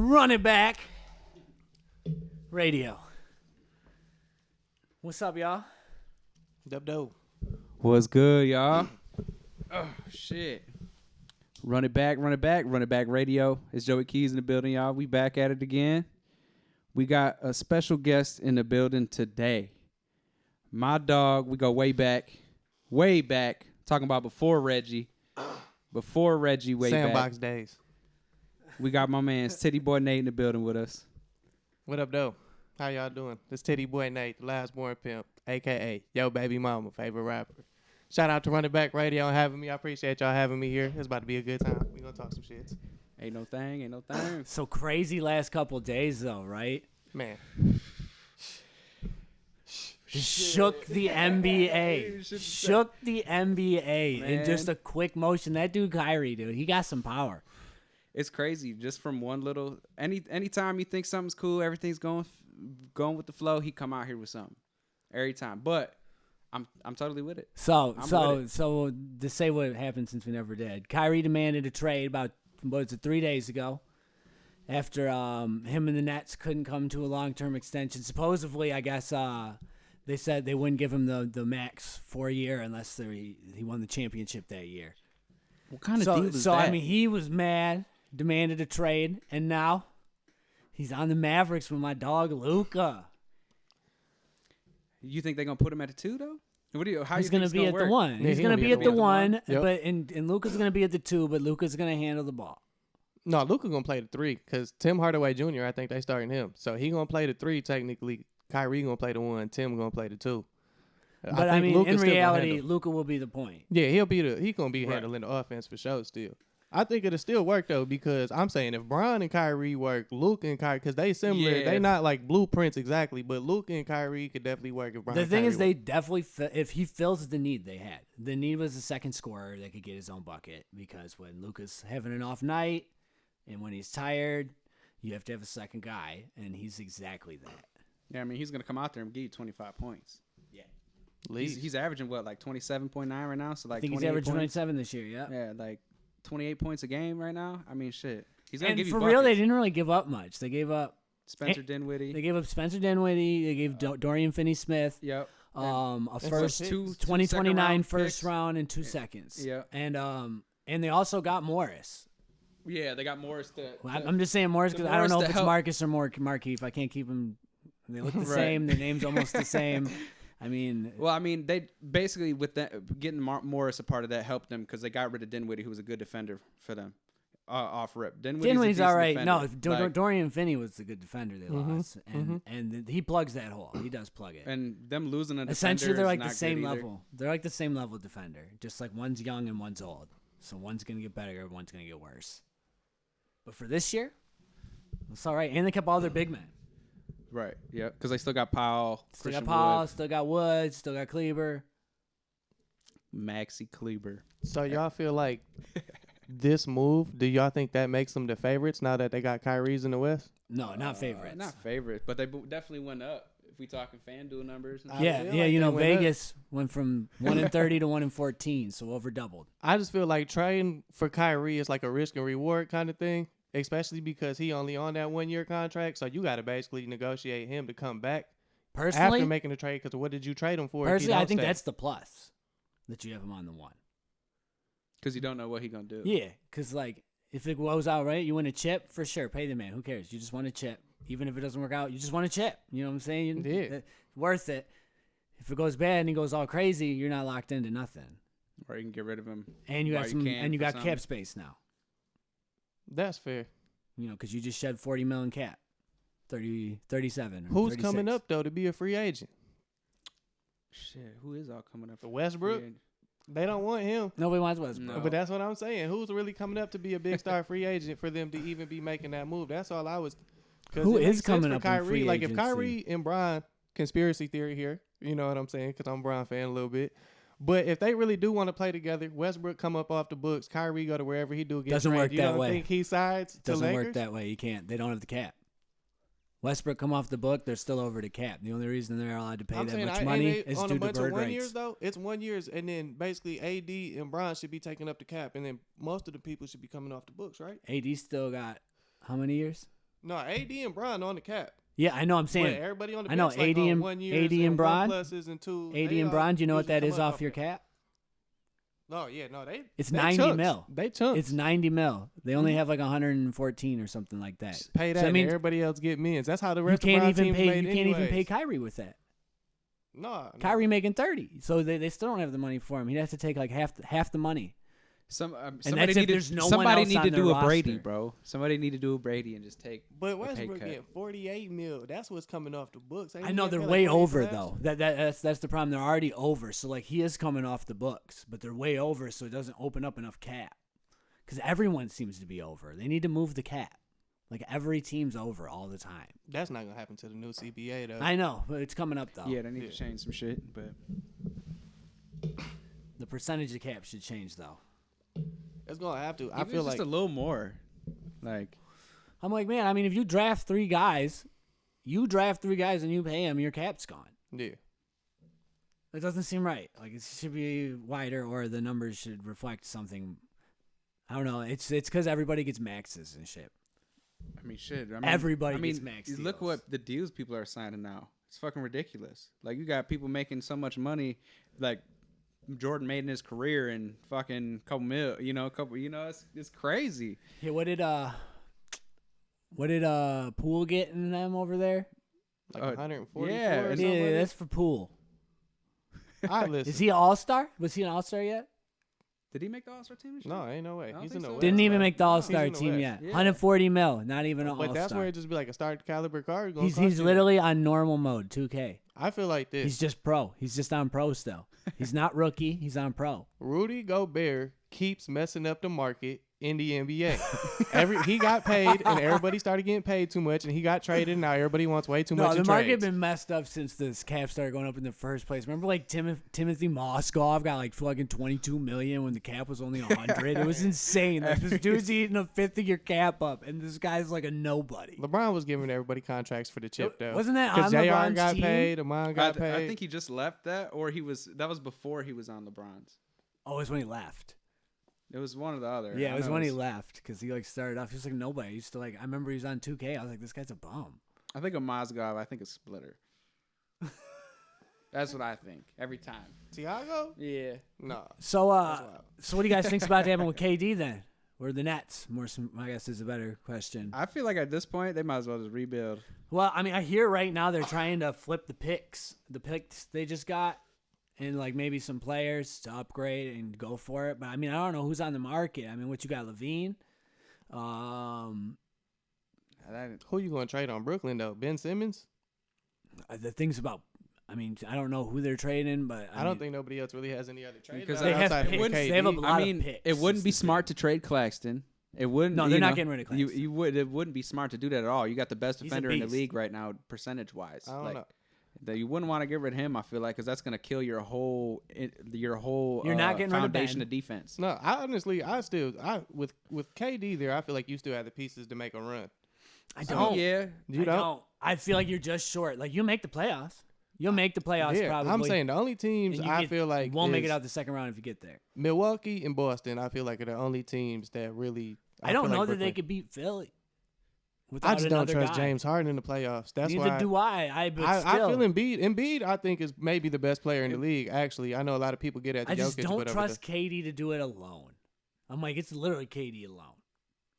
Run It Back Radio. What's up, y'all? Dope. What's good, y'all? Oh, shit. Run it back radio. It's Joey Keys in the building, y'all. We back at it again. We got a special guest in the building today. My dog, we go way back, talking about before Reggie, way Sandbox back. days. We got my man's Titty Boy Nate in the building with us. What up, though? How y'all doing? This Titty Boy Nate, the last born pimp, a.k.a. Yo Baby Mama, favorite rapper. Shout out to Run It Back Radio and having me. I appreciate y'all having me here. It's about to be a good time. We gonna talk some shit. Ain't no thing. So crazy last couple days, though, right? Man. Shook the NBA. Shook the NBA in Man. just a quick motion. That dude, Kyrie, dude, he got some power. It's crazy. Just from one little anytime you think something's cool, everything's going with the flow, he come out here with something. Every time. But I'm totally with it. So to say what happened since we never did. Kyrie demanded a trade about 3 days ago after him and the Nets couldn't come to a long-term extension. Supposedly, I guess they said they wouldn't give him the max 4-year unless he won the championship that year. What kind of deal is that? I mean, he was mad, demanded a trade, and now he's on the Mavericks with my dog Luka. You think they're gonna put him at a 2 though? He's going to be at the 1. Yeah, He's going to be at the 1, Yep. but and Luka's going to be at the 2, but Luka's going to handle the ball. No, Luka gonna play the 3 because Tim Hardaway Jr., I think they starting him. So he gonna play the 3 technically. Kyrie gonna play the 1. Tim gonna play the 2. But I mean, in reality, Luka will be the point. Yeah, he gonna be handling the offense for sure still. I think it'll still work though because I'm saying if Bron and Kyrie work, Luka and Kyrie, because they similar, Yeah. they not like blueprints exactly, but Luka and Kyrie could definitely work if Bron. The and thing Kyrie is, they work. definitely if he fills the need they had. The need was a second scorer that could get his own bucket because when Luka's having an off night and when he's tired, you have to have a second guy, and he's exactly that. Yeah, I mean he's gonna come out there and give you 25 points. Yeah, He's averaging what, like 27.9 right now. So like I think he's 28 averaging points. 27 this year. Yeah. Yeah, like 28 points a game right now. I mean, shit. He's gonna And give you for buckets. real, they didn't really give up much. They gave up. Spencer Dinwiddie. They gave up Spencer Dinwiddie. They gave Dorian Finney-Smith. Yep. A some first picks. 2029 second-round first picks. round in 2 seconds. Yeah. And they also got Morris. Yeah, they got Morris. I'm just saying Morris because I don't Morris know to if it's help. Marcus or Markeith. I can't keep them. They look the Right. same. Their name's almost the same. I mean, Well, I mean, they basically with that getting Morris a part of that helped them because they got rid of Dinwiddie, who was a good defender for them. Off rip, Dinwiddie's all right. No, Like, Dorian Finney was the good defender they lost, and he plugs that hole. He does plug it. and them losing a Essentially, defender they're is like not the same good either. level. They're like the same level defender. Just like one's young and one's old. So one's gonna get better, one's gonna get worse. But for this year, it's all right. And they kept all their big men. Right. Yeah, because they still got Powell, Still Christian got Paul, Wood, still got Wood, still got Kleber. Maxi Kleber. So y'all feel like this move? Do y'all think that makes them the favorites now that they got Kyrie's in the West? No, not favorites. Not favorites, but they definitely went up. If we talking FanDuel numbers. And Yeah, feel yeah. like You know, they went up. Vegas went from 1-30 to 1-14, so over doubled. I just feel like trading for Kyrie is like a risk and reward kind of thing, especially because he only on that 1-year contract. So you got to basically negotiate him to come back Personally, after making the trade. Because what did you trade him for? if he personally, I don't think stay? that's the plus that you have him on the 1. because you don't know what he gonna do. Yeah, because like if it goes out right, you win a chip for sure. Pay the man. Who cares? You just want a chip, even if it doesn't work out. You just want a chip. You know what I'm saying? Yeah. Worth it. If it goes bad and he goes all crazy, you're not locked into nothing. Or you can get rid of him. And you got while some, can and you for got some. cap space now. That's fair. You know, because you just shed 40 million cap, 37. or Who's 36. coming up though to be a free agent? Shit, who is all coming up? The Westbrook. They don't want him. Nobody wants Westbrook. No. But that's what I'm saying. Who's really coming up to be a big star free agent for them to even be making that move? That's all I was. 'Cause Who it is makes sense coming for up in Kyrie? free Like if agency? Kyrie and Bron, conspiracy theory here. You know what I'm saying? Because I'm a Bron fan a little bit. But if they really do want to play together, Westbrook come up off the books, Kyrie go to wherever he do get Doesn't traded. work You that don't way. think he sides to Doesn't Lakers? work that way. You can't. They don't have the cap. Westbrook come off the book. They're still over the cap. The only reason they're allowed to pay I'm that saying much ain't money they is on due a to bunch of bird 1 rights. years though. It's 1 years, and then basically AD and Bron should be taking up the cap, and then most of the people should be coming off the books, right? AD still got how many years? No, AD and Bron on the cap. Yeah, I know. I'm But saying everybody on the I know, bench, like, AD on and- 1 year, AD and Bron? pluses and 2. AD and Bron. Do you know what usually that come is up off your cap? No, yeah, no, they. It's they 90 chunks. mil. They chunks. It's 90 mil. They only have like 114 or something like that. Just pay that. So, I and mean, everybody else get mins. That's how the you rest of can't Bron even teams pay. made You can't even pay anyways. Kyrie with that. No, Kyrie making 30, so they still don't have the money for him. He'd have to take like half the money. Somebody that's if need there's to, no one somebody else need on to their do a roster. Brady, bro. Somebody need to do a Brady and just take. But a pay Westbrook cut. getting 48 mil. That's what's coming off the books. Ain't I he know getting they're paid way like 48 over last though. year? That's the problem. They're already over. So like he is coming off the books, but they're way over, so it doesn't open up enough cap. Because everyone seems to be over. They need to move the cap. Like every team's over all the time. That's not gonna happen to the new CBA though. I know, but it's coming up though. Yeah, they need Yeah. to change some shit, but The percentage of cap should change though. It's gonna have to. I even feel just like a little more. Like I'm like, man, I mean, if you draft 3 guys and you pay them, your cap's gone. yeah. It doesn't seem right. Like it should be wider, or the numbers should reflect something. I don't know. It's because everybody gets maxes and shit. I mean, shit. I mean, Everybody I mean, gets max you look deals. what the deals people are signing now. It's fucking ridiculous. Like you got people making so much money, like Jordan made in his career in fucking couple mil. It's crazy. Yeah, what did Poole get in them over there? Like Oh, 144 yeah, or it's something. Yeah, like that's for Poole. that. I listen. Is he an all-star? Was he an all-star yet? Did he make the All-Star team? this year? No, ain't no way. I don't He's think in the so. West. Didn't even bro. make the He's all-star in the team West. yet. Yeah. 140 mil, not even an But that's all-star. where it just be like a star caliber card. Gonna He's cost you. literally on normal mode, 2K. I feel like this. He's just pro. He's just on pro still. He's not rookie. He's on pro. Rudy Gobert keeps messing up the market in the NBA. He got paid, and everybody started getting paid too much, and he got traded. And now everybody wants way too No, much. the in market trades. been messed up since this cap started going up in the first place. Remember, like Timothy Moskov got like fucking 22 million when the cap was only 100. It was insane. Like this dude's eating a fifth of your cap up, and this guy's like a nobody. LeBron was giving everybody contracts for the chip though. Wasn't that Because on JR LeBron's got team? paid, Amon got paid. I think he just left that, or that was before he was on LeBron's. Oh, it was when he left. It was one or the other. Yeah, I it was know when he left because he like started off. He was like nobody. I used to like. I remember he was on 2K. I was like, this guy's a bum. I think a Mozgov. I think a splitter. That's what I think every time. Tiago? Yeah. No. So, That's wild. so what do you guys think's about to happen with KD then, or the Nets? I guess is a better question. I feel like at this point they might as well just rebuild. Well, I mean, I hear right now they're trying to flip the picks they just got, and like maybe some players to upgrade and go for it. But I mean, I don't know who's on the market. I mean, what you got, Levine? Who you gonna trade on Brooklyn though? Ben Simmons? The things about. I mean, I don't know who they're trading, but I don't think nobody else really has any other trade. Because they have outside of picks. KD. They have a lot I of mean, picks. it wouldn't be It's the smart to trade Claxton. It wouldn't. No, you they're not know, getting rid of Claxton. It wouldn't be smart to do that at all. You got the best He's a defender in the beast. league right now, percentage wise. I don't know. That you wouldn't want to get rid of him. I feel like because that's going to kill your whole You're not getting rid of foundation Ben. of defense. No, with KD there, I feel like you still have the pieces to make a run. I don't. Yeah. You I don't? don't. I feel like you're just short. Like you make the playoffs. You'll make the playoffs Yeah, probably. I'm saying the only teams and you I get- feel like won't make it is out the second round if you get there. Milwaukee and Boston. I feel like are the only teams that really. I don't feel know like that they Brooklyn- could beat Philly. I Without just don't another trust guy. James Harden in the playoffs. That's Neither why. do I. But I still, feel Embiid. Embiid, I think, is maybe the best player in the league. Actually, I know a lot of people get at the I just Jokic, don't but over trust KD to do it alone. I'm like, it's literally KD alone.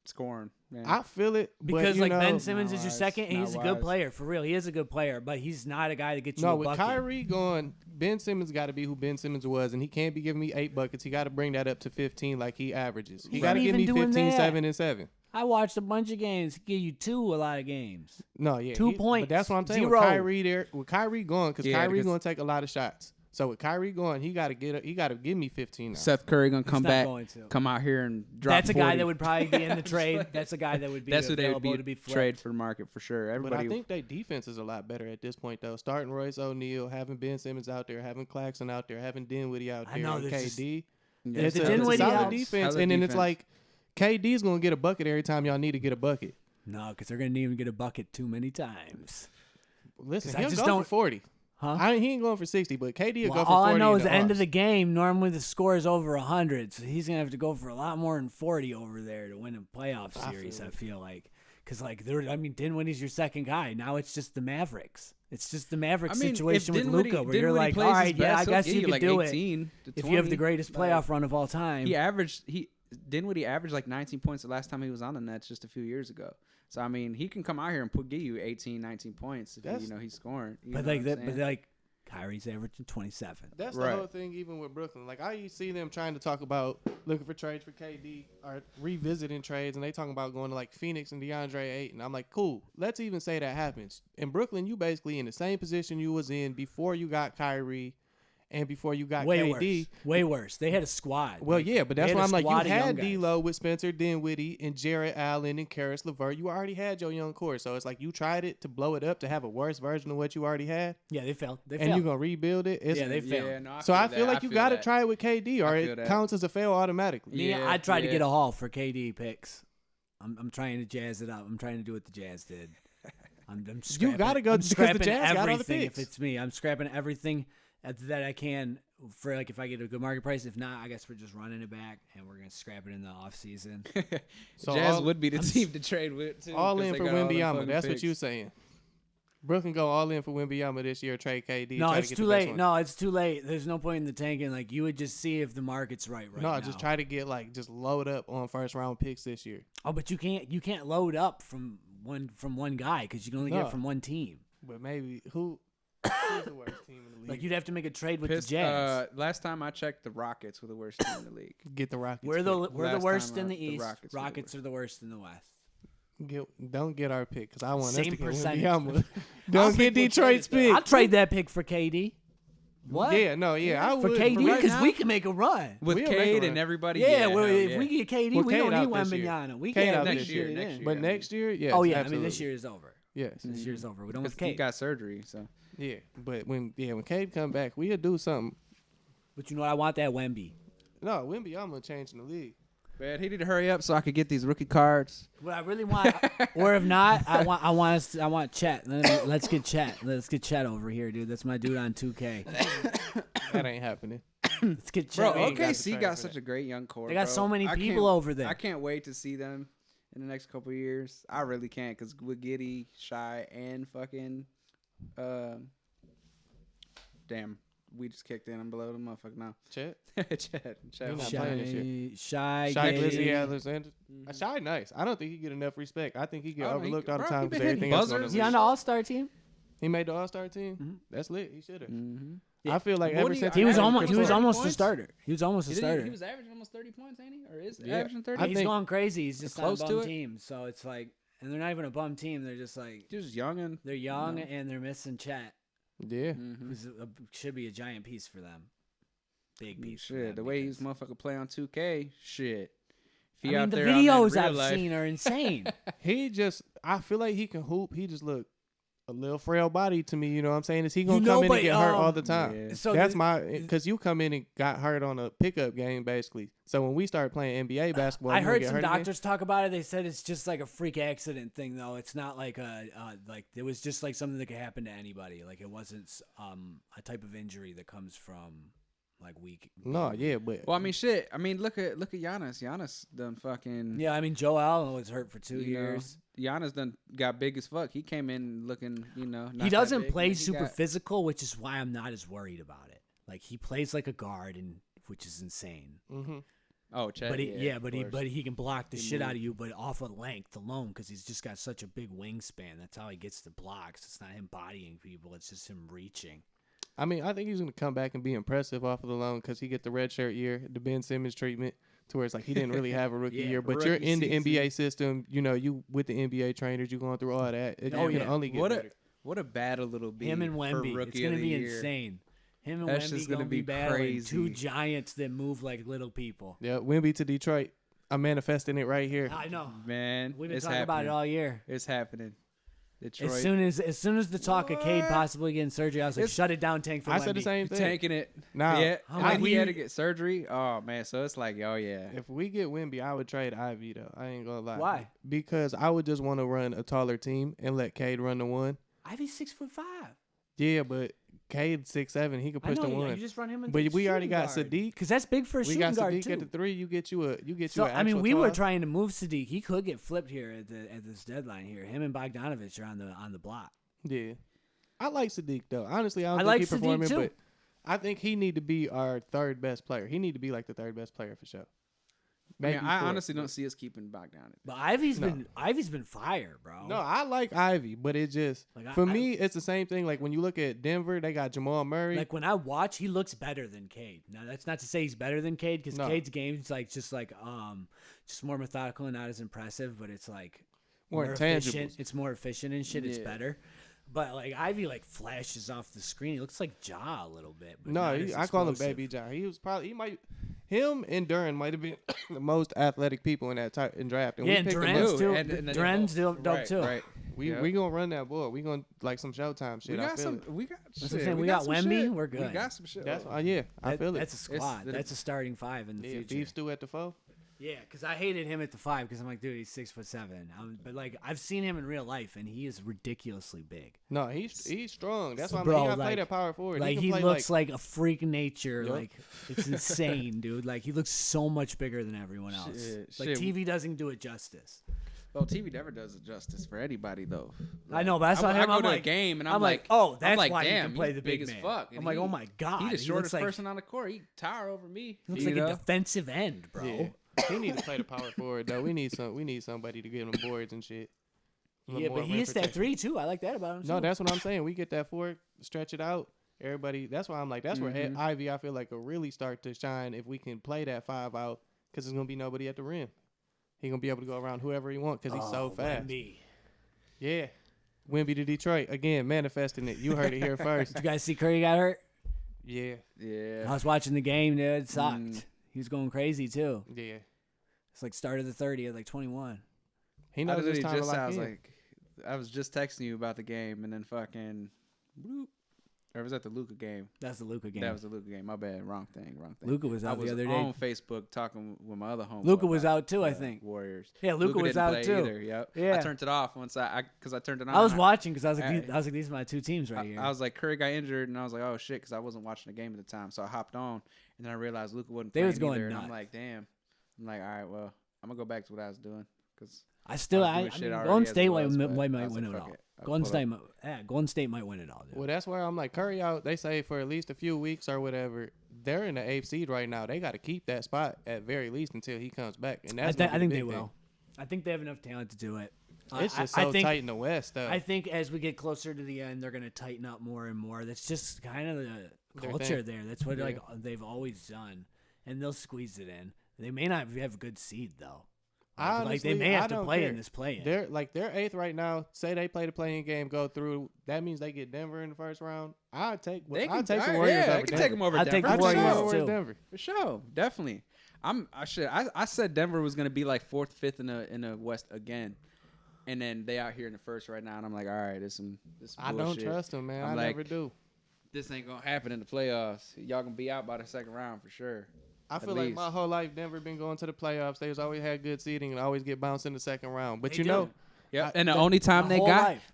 Scoring. Man. I feel it Because but, like you know, Ben Simmons is your wise. second, and Not he's a good wise. player for real. He is a good player, but he's not a guy that gets you No, a with bucket. Kyrie going, Ben Simmons got to be who Ben Simmons was, and he can't be giving me 8 buckets. He got to bring that up to 15 like he averages. He He's got to not give even me doing 15, that. 7, and 7. I watched a bunch of games. He give you 2 a lot of games. No, yeah, 2 But points, that's what I'm saying. 0. With Kyrie there, with Kyrie going, because Yeah, Kyrie's because- going to take a lot of shots. So with Kyrie going, he got to give me 15 now. Seth Curry gonna come not back, going to. come out here and drop. That's a 40. guy that would probably be in the trade. That's a guy that would be That's who they would available be, to be flipped. trade for the market for sure. But Everybody. I think their defense is a lot better at this point, though. Starting Royce O'Neal, having Ben Simmons out there, having Claxton out there, having Dinwiddie out I there, know, and there's just- KD. Yeah, If It's the a Dinwiddie solid helps- defense, Solid and then it's defense. like KD's going to get a bucket every time y'all need to get a bucket. No, because they're gonna need him to get a bucket too many times. Listen, 'Cause I he'll just go don't- for 40. Huh? He ain't going for 60, but KD will Well, go for all 40. I know in is the end of offs. the game. Normally the score is over 100, so he's gonna have to go for a lot more than 40 over there to win a playoff I series. feel I it. feel like Because like Dinwiddie's your second guy. Now it's just the Mavericks. It's just the Mavericks I mean, situation if with Luka, where you're like, all right, yeah, I guess you could like do it 18 to if you have the 20. greatest playoff run of all time. Dinwiddie averaged like 19 points the last time he was on the Nets just a few years ago. So I mean, he can come out here and give you 18, 19 points if he's scoring. But like Kyrie's averaging 27. That's the whole thing, even with Brooklyn. Like, I see them trying to talk about looking for trades for KD or revisiting trades, and they talking about going to, like, Phoenix and DeAndre Ayton. I'm like, cool. Let's even say that happens. In Brooklyn, you basically in the same position you was in before you got Kyrie and before you got KD. Way worse. They had a squad. Well, yeah, but that's why I'm like, you had young D'Lo with Spencer Dinwiddie and Jarrett Allen and Karis LeVert. You already had your young core. So it's like you tried it to blow it up to have a worse version of what you already had. Yeah, they failed. And you're going to rebuild it. Yeah, they failed. Yeah, no, So I feel like you got to try it with KD or it counts as a fail automatically. Yeah, I tried to get a haul for KD picks. I'm trying to jazz it up. I'm trying to do what the Jazz did. I'm scrapping, you got to go I'm because scrapping the Jazz got all the everything. picks. If it's me, I'm scrapping everything that I can for like if I get a good market price. If not, I guess we're just running it back and we're gonna scrap it in the off season. So Jazz would be the team to trade with too. All 'cause in they for got all them Wembanyama. fucking That's what picks. you saying. Brooklyn go all in for Wembanyama this year. Trade KD. No, try to it's get too the best late. one. No, it's too late. There's no point in the tanking. Like you would just see if the market's right No, now. just try to get just load up on first round picks this year. Oh, but you can't load up from one guy because you can only get it from one team. But maybe who's the worst team in the league? Like you'd have to make a trade with the Pist- Jazz. last time I checked, the Rockets were the worst team in the league. Get the Rockets. We're the Last worst time in the the East. Rockets were the Rockets are the worst in the West. Don't get our pick because I want Same us to get percentage. Wembanyama. I'll Don't get pick Detroit's I'll pick. trade that pick for KD. What? Yeah, no, yeah, I For would. KD right because now? we can make a run. With We'll make a Cade run. and everybody. Yeah, well, hell if yeah. we get KD, Well, we Cade don't need out this year. Wembanyama. We Cade can't out get this shit year, in. next year. But next year, yes. Oh yeah, absolutely. I mean this year is over. Yes. This year's over. We don't with Because he Cade. got surgery, so Yeah, but when Cade come back, we'll do something. But you know what? I want that Wemby. No, Wembanyama changing the league. man, he need to hurry up so I could get these rookie cards. What I really want, or if not, I want Chet. Let's get Chet. Let's get Chet over here, dude. That's my dude on 2K. That ain't happening. Let's get Bro, Chet. ain't got the OKC trade got for such that. a great young core. They got bro. so many I people can't- over there. I can't wait to see them in the next couple of years. I really can't because with Giddy, Shy, and fucking, damn, we just kicked in. I'm below the motherfucker now. Chet. Chet. He not Shy, playing this year. Shy, Shy Giddy. Glizzy Alexander. Mhm. Shy nice. I don't think he get enough respect. I think he get Oh, no, he- overlooked all the bro, time he been because hitting everything else going buzzers. Is he on the All-Star team? He made the All-Star team. Mhm. That's lit. He should have. Mm-hmm. I feel like What ever do you- since He was I almost. think He was 30 almost a points? starter. He was almost a starter. He was averaging almost 30 points, ain't he? Or is Yeah. averaging 30? I He's think- going crazy. He's just on a Close to bum it. team. So it's like, and they're not even a bum team. They're just like He was young and they're young No. and they're missing Chet, Yeah. Mhm. who's should be a giant piece for them. Big piece. for Shit, them the way he's because- motherfucker play on 2K, shit. If I he mean, out the there out in videos real I've life- seen are insane. He just, I feel like he can hoop. He just look a little frail body to me. You know what I'm saying? Is he gonna You come know, in but, and get hurt all the time? Yeah. So That's the- my, because you come in and got hurt on a pickup game basically. So when we start playing NBA basketball, I you gonna heard get some hurt again? doctors talk about it. They said it's just like a freak accident thing, though. It's not like like it was just like something that could happen to anybody. Like it wasn't a type of injury that comes from like weak. No, yeah, but Well, I mean, shit. I mean, look at Giannis. Giannis done fucking. Yeah, I mean Joe Allen was hurt for 2 you know, years. Giannis done got big as fuck. He came in looking, not He that doesn't big, play but he super got- physical, which is why I'm not as worried about it. Like he plays like a guard, and which is insane. mhm. Oh, Chet, But of course. he can block the He shit out moves. of you, but off of length alone, because he's just got such a big wingspan. That's how he gets the blocks. It's not him bodying people; it's just him reaching. I mean, I think he's gonna come back and be impressive off of the loan because he get the red shirt year, the Ben Simmons treatment, to where it's like he didn't really have a rookie Yeah, year. But you're rookie in the season. NBA system, you with the NBA trainers, you going through all that. It Oh, can yeah. only get What better. a battle it'll be. Him and for Wemby, rookie it's gonna of be the year. insane. Him and That's Wemby just gonna gonna be be battling two crazy. giants that move like little people. Yeah, Wemby to Detroit. I'm manifesting it right here. I know. Man, We've been it's talking about it happening. all year. It's happening. Detroit. As soon as the talk of Cade What? possibly getting surgery, I was like, It's- shut it down, Tank for I said the Wemby. same thing. tanking it. Now, yeah, I'm and like, then he we- had to get surgery. Oh man, so it's like, oh yeah. if we get Wemby, I would trade Ivy though. I ain't gonna lie. Why? Because I would just want to run a taller team and let Cade run the one. Ivy's 6'5". Yeah, but Cade 6'7", he could I push know, the you one. just run him into But the we already shooting got guard. Sadiq. Because that's big for a We shooting got guard, Sadiq too. at the 3. You get you an So, actual I mean, we were 12. trying to move Sadiq. He could get flipped here at this deadline here. Him and Bogdanovich are on the block. Yeah, I like Sadiq though. Honestly, I don't I think like he Sadiq, performing, too. but I think he need to be our third best player. He need to be like the third best player for sure. I mean, Maybe I fourth, honestly but- don't see us keeping Bogdanovich. But No. Ivy's been fire, bro. No, I like Ivy, but it just Like, for me, it's the same thing. Like when you look at Denver, they got Jamal Murray. Like when I watch, he looks better than Cade. Now that's not to say he's better than Cade because No. Cade's game's like just more methodical and not as impressive, but it's like More efficient. intangibles. It's more efficient and shit. It's Yeah. better. But like Ivy like flashes off the screen. He looks like Ja a little bit. But No, not as I call him explosive. Baby John. Him and Duran might have been the most athletic people in that in draft. And Yeah, we and picked them Durant's up. too. and then Durant's they dope right, too. Right. We Yep. we gonna run that board. We gonna like some Showtime shit. We I got feel some. it. We got. That's what shit, I'm saying. We got got some Wemby, shit. we're We good. got some shit. That's right. yeah. I That- feel it. That's a squad. the- That's a starting 5 in the Yeah, future. beef stew at the 4. Yeah, because I hated him at the 5 because I'm like, dude, he's 6'7". But like, I've seen him in real life, and he is ridiculously big. No, he's strong. That's why Bro, he got to play like- that power forward. Like can he play looks like a freak nature. Yup. Like it's insane, dude. Like he looks so much bigger than everyone else. Like shit. TV doesn't do it justice. Well, TV never does it justice for anybody though. I know, but I saw I him. go I'm to like, a game and I'm I'm like, like, oh, I'm that's like, why he damn, can play he's the big big as man. fuck. I'm And like, oh my god, He the he shortest looks like, person on the court. He tower over me. He looks you like a know? defensive end, bro. Yeah. He need to play the power forward though. We need somebody to get him boards and shit. A little Yeah, more but he rim is that protection. 3 too. I like that about him. No, too. that's what I'm saying. We get that forward, stretch it out. Everybody. That's why I'm like. That's where Mhm. Ivy, I feel like, will really start to shine if we can play that 5 out because there's gonna be nobody at the rim. He gonna be able to go around whoever he wants because he's so fast. Wemby. Yeah. Wemby to Detroit again, manifesting it. You heard it here first. Did you guys see Curry got hurt? Yeah, I Yeah. was watching the game, dude. It sucked. Mm. He was going crazy too. yeah. It's like start of the 30th, like 21. He I knows literally it's time to just lock I was in. like, I was just texting you about the game and then fucking, whoop. Or was that the Luca game? That's the Luca game. That was the Luca game. My bad. Wrong thing. Luca was I out was the other day. on Facebook talking with my other homeboy. Luka was about, out too, I think. Warriors. Yeah, Luka was didn't out play too. Either. Yep. Yeah. I turned it off once because I turned it on. I was and watching because I was like, I- these are my two teams right here. I was like, Curry got injured, and I was like, oh shit, because I wasn't watching the game at the time. So I hopped on, and then I realized Luka wasn't They playing was going either, and I'm nuts. like, damn. I'm like, all right, well, I'm gonna go back to what I was doing because I still, I was I doing shit mean, already Golden as it State was, but might I was win like, it fuck all. it. I'll Golden pull State, up. Golden State might win it all. Dude. Well, that's where I'm like, Curry out. They say for at least a few weeks or whatever. They're in the 8th seed right now. They got to keep that spot at very least until he comes back. And that's I think the they big thing. will. I think they have enough talent to do it. It's just I so think, tight in the West, though. I think as we get closer to the end, they're going to tighten up more and more. That's just kind of the Their culture thing. there. That's what Yeah. like they've always done, and they'll squeeze it in. They may not have a good seed though. Like they Honestly, may I have to don't play care. in this play-in. They're 8th right now. Say they play the playing game, go through. That means they get Denver in the first round. I'd take the Warriors Yeah, over I can Denver. take them over I'd take Denver. the I'd for take the Warriors, sure. Warriors too. Denver. For sure, definitely. I said Denver was gonna be like 4th, 5th in the West again, and then they out here in the first right now, and I'm like, all right, this I don't bullshit. trust them, man. I'm I like- never do. This ain't gonna happen in the playoffs. Y'all gonna be out by the second round for sure. I feel like my least. whole life Denver been going to the playoffs. They've always had good seeding and always get bounced in the second round. But They you do. know, Yeah, I- and the the- only time my they whole got life.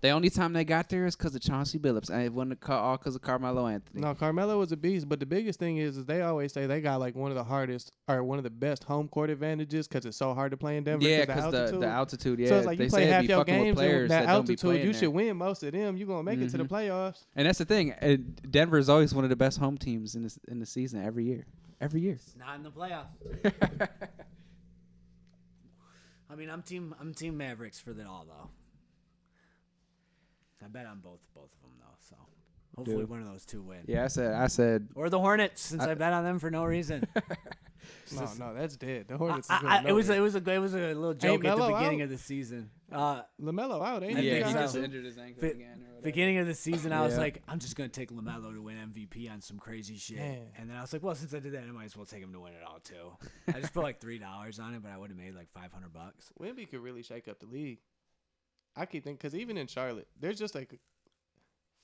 there is because of Chauncey Billups, and it wasn't all because of Carmelo Anthony. no, Carmelo was a beast. But the biggest thing is they always say they got like one of the hardest or one of the best home court advantages because it's so hard to play in Denver. yeah, because because the altitude. Yeah, So it's like they you say play it'd half be your fucking with games players in that that don't be altitude. playing You there. should win most of them. You're gonna make it to the Mhm. playoffs. And that's the thing. Denver is always one of the best home teams in the season every year. Every year. It's not in the playoffs. I mean, I'm team Mavericks for it all though. I bet on both of them though. So hopefully Dude. one of those two win. Yeah, I said. Or the Hornets, since I bet on them for no reason. No, that's dead. The Hornets. It was a little joke at the Melo beginning out? of the season. LaMelo out. Ain't I he? think Yeah, he so. just injured his ankle Fi- again. Or whatever. Beginning of the season, I was Yeah. like, I'm just gonna take LaMelo to win MVP on some crazy shit. Man. And then I was like, well, since I did that, I might as well take him to win it all too. I just put like $3 on it, but I would have made like $500. Wemby could really shake up the league. I keep thinking because even in Charlotte, there's just like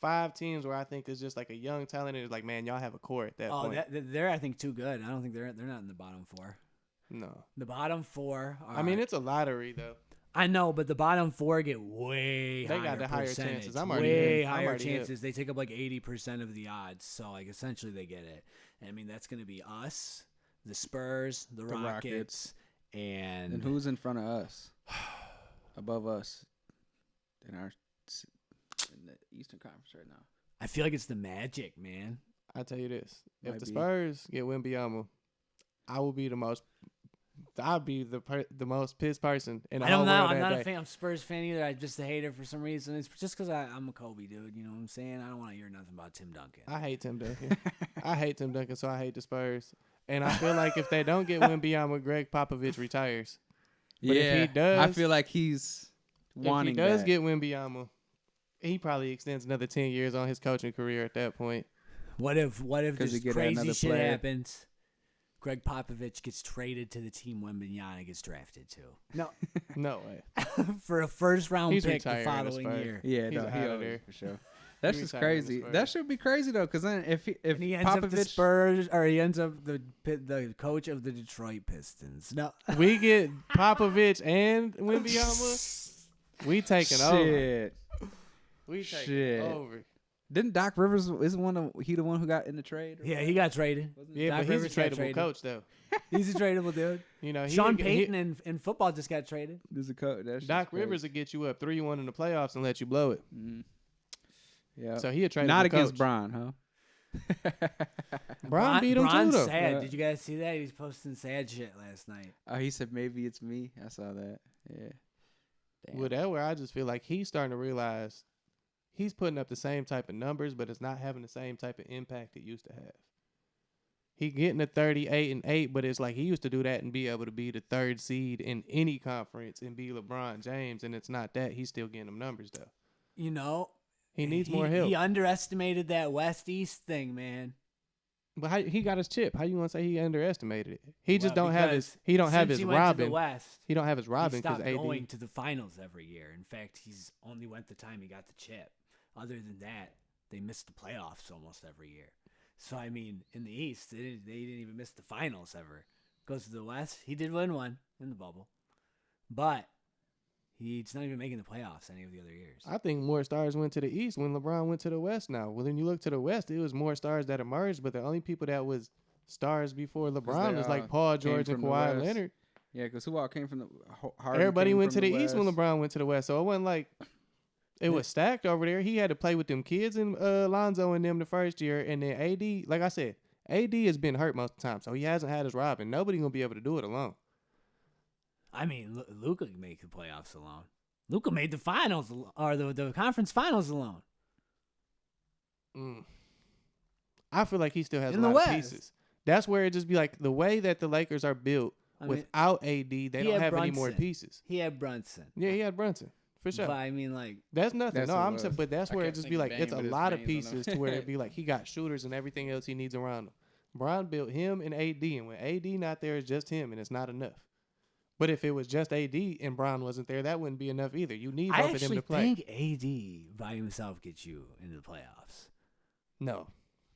5 teams where I think is just like a young talent and it's like, man, y'all have a core at that Oh, point. they're I think too good. I don't think they're not in the bottom 4. No, The bottom 4 are. I mean it's a lottery though. I know, but the bottom four get way They higher got the higher percentage. chances. I'm already way hip. I'm higher already hip. chances. They take up like 80% of the odds. So like essentially they get it. I mean that's going to be us, the Spurs, the Rockets, and And who's in front of us? Above us in the Eastern Conference right now. I feel like it's the Magic, man. I tell you this: if Might the be. Spurs get Wembanyama, I will be the most. I'll be the most pissed person in the I whole don't know. world I'm that not day. a fan of Spurs fan either. I'm just a hater for some reason. It's just because I'm a Kobe dude. You know what I'm saying? I don't want to hear nothing about Tim Duncan. I hate Tim Duncan. I hate Tim Duncan, so I hate the Spurs. And I feel like if they don't get Wembanyama, Greg Popovich retires. But if he does, I feel like he's wanting if he does that. get Wembanyama, he probably extends another 10 years on his coaching career at that point. What if 'Cause this they get crazy another shit player. happens? Greg Popovich gets traded to the team Wembanyama gets drafted to. No, No way. for a first round He's pick the retiring as following Spurs. year. Yeah, He's no, he outta owes there. it for sure. That's He just retired in the crazy. Spurs. That should be crazy though, because then if And he ends up the Popovich, Spurs, or he ends up the coach of the Detroit Pistons. No, We get Popovich and Wembanyama, we taking over. shit. We taking Shit. over. Didn't Doc Rivers he the one who got in the trade? or yeah, what? he got traded. Wasn't Yeah, Doc but he's a Rivers got tradable traded. coach, though. He's a tradable dude. You know, Sean he- Payton in football just got traded. There's a coach. Doc Rivers will get you up 3-1 in the playoffs and let you blow it. Mm-hmm. Yeah. So he a tradable Not coach. against Bron, huh? Bron beat him Bron's too, though. sad. Yeah. Did you guys see that? He was posting sad shit last night. Oh, he said maybe it's me. I saw that. Yeah. Damn. Well, that where I just feel like he's starting to realize he's putting up the same type of numbers, but it's not having the same type of impact it used to have. He getting a 38-8, but it's like he used to do that and be able to be the third seed in any conference and be LeBron James, and it's not that. He's still getting them numbers though. You know, He needs more help. He underestimated that West East thing, man. But he got his chip. How you want to say he underestimated it? He just Well, don't have because his. He don't have since his he went to the Robin. West, He don't have his Robin he because stopped AD. going to the finals every year. In fact, he's only went the time he got the chip. Other than that, they missed the playoffs almost every year. So I mean, in the East, they didn't even miss the finals ever. Goes to the West, he did win one in the bubble, but he's not even making the playoffs any of the other years. I think more stars went to the East when LeBron went to the West now. Well, then you look to the West, it was more stars that emerged, but the only people that was stars before LeBron they was all like Paul came George and from the Kawhi West. Leonard. Yeah, because who all came from the Harden Everybody came went to from the East when West. LeBron went to the West, so it wasn't like it was stacked over there. He had to play with them kids and Lonzo and them the first year, and then AD, like I said, AD has been hurt most of the time, so he hasn't had his Robin. Nobody gonna be able to do it alone. I mean, Luka can make the playoffs alone. Luka made the finals or the conference finals alone. I feel like he still has In a the lot West. of pieces. That's where it just be like the way that the Lakers are built. I mean, Without AD, they he don't had have any more Brunson. pieces. he had Brunson. Yeah, he had Brunson for sure. But I mean, like, That's nothing. That's no, what it I'm was. saying, but that's I where it kept just be thinking like Bane it's a with his lot of veins on pieces him. to where it be like he got shooters and everything else he needs around him. Bron built him and AD, and when AD not there, it's just him, and it's not enough. But if it was just AD and Bron wasn't there, that wouldn't be enough either. You need I both of them actually to play. think AD by himself gets you into the playoffs. No,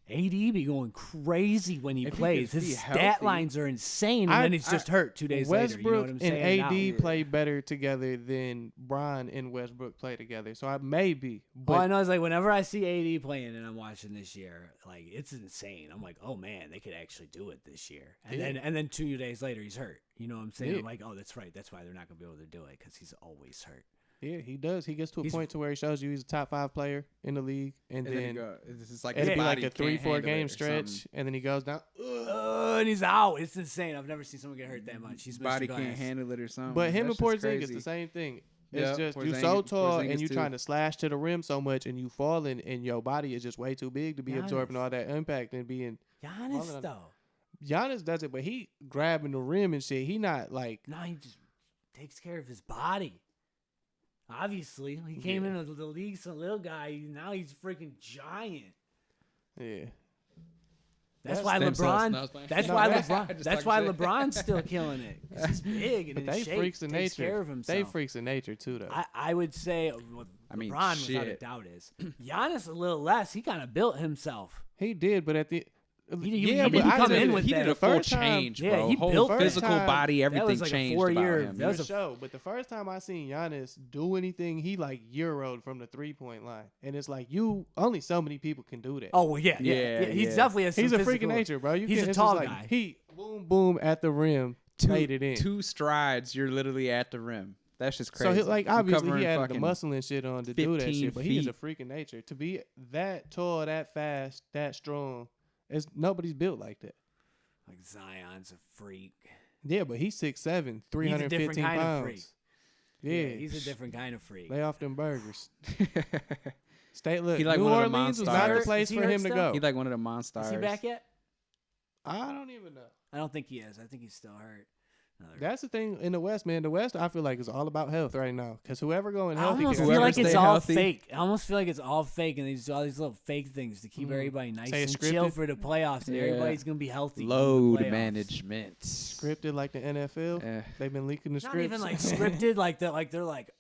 AD be going crazy when he If he plays. could His be stat healthy. lines are insane, and then he's just hurt 2 days later. You know what I'm Westbrook saying? and AD Now. play better together than Bron and Westbrook play together. So I maybe, All I but know is like whenever I see AD playing and I'm watching this year, like it's insane. I'm like, oh man, they could actually do it this year. And Yeah. then 2 days later he's hurt. You know what I'm saying? Yeah. I'm like, oh, that's right. That's why they're not gonna be able to do it because he's always hurt. yeah, he does. He gets to a He's- point to where he shows you he's a top 5 player in the league, and, And then he then go, it's just like it'd his be like body a can't 3-4 handle it game or stretch, something. and then he goes down. And he's out. It's insane. I've never seen someone get hurt that much. He's His body Mr. can't Glass. handle it or something. But him That's and just Porzingis, crazy. the same thing. Yeah, It's just you so Porzingis- tall and Porzingis you too. trying to slash to the rim so much, and you falling, and your body is just way too big to be absorbing Giannis. all that impact and being. Giannis Falling- though. Giannis does it, but he grabbing the rim and shit. He not like No, he just takes care of his body. Obviously, he came into the league as a little guy. Now he's freaking giant. yeah. That's That's why stem cells. LeBron. No, I was playing. That's No, why that's- LeBron. just That's talking why shit. LeBron's still killing it. 'Cause he's big and But in they shape, freaks of takes nature. care of himself. They freaks of nature too, though. I would say what I mean, LeBron without a shit. doubt is. Giannis a little less. He kind of built himself. He did, but at the He didn't but come in did with he that. did a The full first time- change, Yeah, bro. he Whole built that. physical First time- body, that everything was like a changed 4-year about him. that was For a sure. But the first time I seen Giannis do anything, he like Euroed from the 3-point line, and it's like only so many people can do that. Oh well, yeah. He's Yeah. definitely He's a freak of physical- nature, bro. He's a it's tall just like, guy. He boom boom at the rim, made it in. Two strides, you're literally at the rim. That's just So crazy. he, like You obviously covering he had the fucking muscle and shit on to do that 15 shit, but he is a feet. freak of nature. To be that tall, that fast, that strong, nobody's built like that. Like Zion's a freak. Yeah, but he's 6'7", He's a different 315 kind pounds. of freak. Yeah, He's a different kind of freak. lay off them burgers. Look, He like New one of the Orleans was not the monsters. place Is he for hurt him to still? go. He like one of the monsters. Is he back yet? I don't even know. I don't think he is. I think he's still hurt. Another- That's the thing in the West, man. The West, I feel like, is all about health right now. Because whoever going I healthy, almost can feel whoever like it's stay all healthy. fake. I almost feel like it's all fake, and these all these little fake things to keep everybody nice Say and it's chill scripted? for the playoffs, and Yeah. everybody's gonna be healthy. Load for the playoffs. management. scripted like the NFL. Eh. They've been leaking the Not scripts. even like scripted, like that. Like they're like,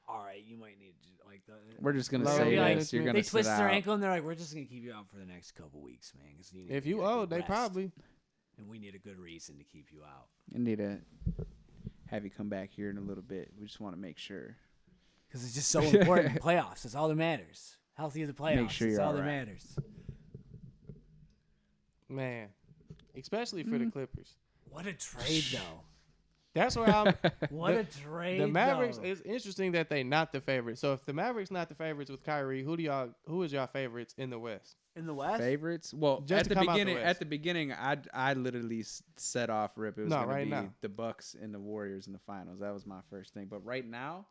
all right, you might need to like the. We're just gonna Load say management. this. You're They gonna They sit twist their out. ankle and they're like, we're just gonna keep you out for the next couple weeks, man. 'Cause you need If to you get a old, good they rest, probably. and we need a good reason to keep you out. I need to have you come back here in a little bit. We just want to make sure. Because it's just so important. Playoffs, that's all that matters. Healthy of the playoffs, sure that's you're all that all right. matters. Man, especially for the Clippers. What a trade, though. That's where I'm. What The- a trade. The Mavericks. though. It's interesting that they not the favorites. So if the Mavericks not the favorites with Kyrie, who is y'all favorites in the West? in the West. Favorites? Well, Just at to the come out the beginning, West. I literally set off rip. It was No, going right to be now. the Bucks and the Warriors in the finals. That was my first thing. But right now,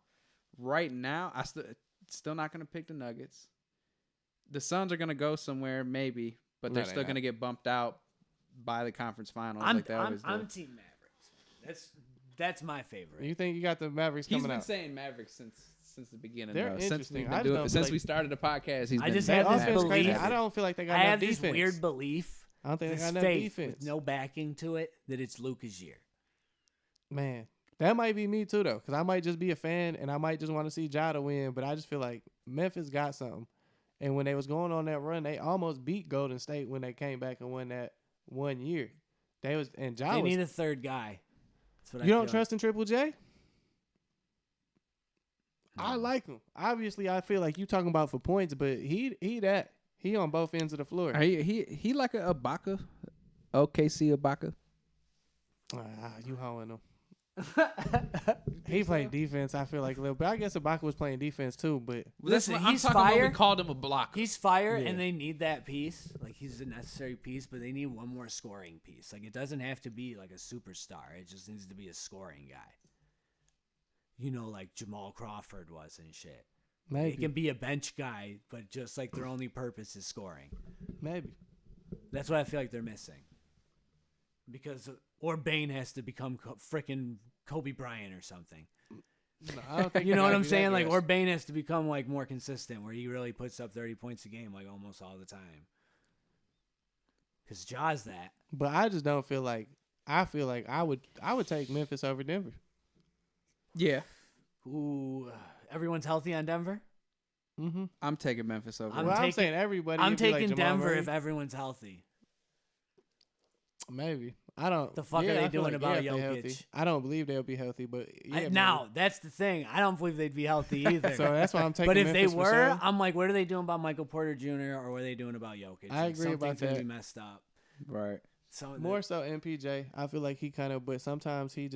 I still not going to pick the Nuggets. The Suns are going to go somewhere, maybe, but they're No, they're still not. going to get bumped out by the conference finals, I'm, like they always do. I'm Team Mavericks. That's my favorite. You think you got the Mavericks He's coming been out? saying Mavericks since the beginning. They're though. Since interesting. we've I been just doing, don't feel since like- we started the podcast, he's I been just That have this offense crazy. belief. I don't feel like they got I enough have defense. this weird belief, I don't think they this got enough faith defense. with no backing to it, that it's Luka's year. Man, that might be me too though, because I might just be a fan and I might just want to see Ja to win. But I just feel like Memphis got something. And when they was going on that run, they almost beat Golden State when they came back and won that 1 year. They was and Ja They was. need a third guy. That's what You I don't feel trust in Triple J? I No. like him. Obviously, I feel like you talking about for points, but he on both ends of the floor. he like a Ibaka, OKC Ibaka. You hoeing him. He played defense. I feel like a little, but I guess Ibaka was playing defense too. But Listen, I'm he's talking about fire. we called him a blocker. He's fire, Yeah. and they need that piece. Like, he's a necessary piece, but they need one more scoring piece. Like, it doesn't have to be like a superstar. It just needs to be a scoring guy. You know, like Jamal Crawford was and shit. maybe, It can be a bench guy, but just like their only purpose is scoring. maybe. That's what I feel like they're missing. Because or Bane has to become freaking Kobe Bryant or something. No, I don't think You they know what gotta I'm be that saying? Like, aggressive. or Bane has to become like more consistent, where he really puts up 30 points a game, like almost all the time. Because Ja's that. But I just don't feel like. I feel like I would take Memphis over Denver. Yeah, Ooh, everyone's healthy on Denver. Mm-hmm. I'm taking Memphis over. I'm Well, I'm taking- saying everybody. I'm it'd be like taking Jamal Denver Murray. if everyone's healthy. Maybe. I don't. The fuck are yeah, they I feel doing about if they Jokic? healthy. I don't believe they'll be healthy, but yeah, Now that's the thing. I don't believe they'd be healthy either. maybe. So that's why I'm taking. but if Memphis they for were, sure. I'm like, what are they doing about Michael Porter Jr. or what are they doing about Jokic? I Like, agree about something's gonna that. be messed up. Right. So More so MPJ. I feel like he kind of, but sometimes he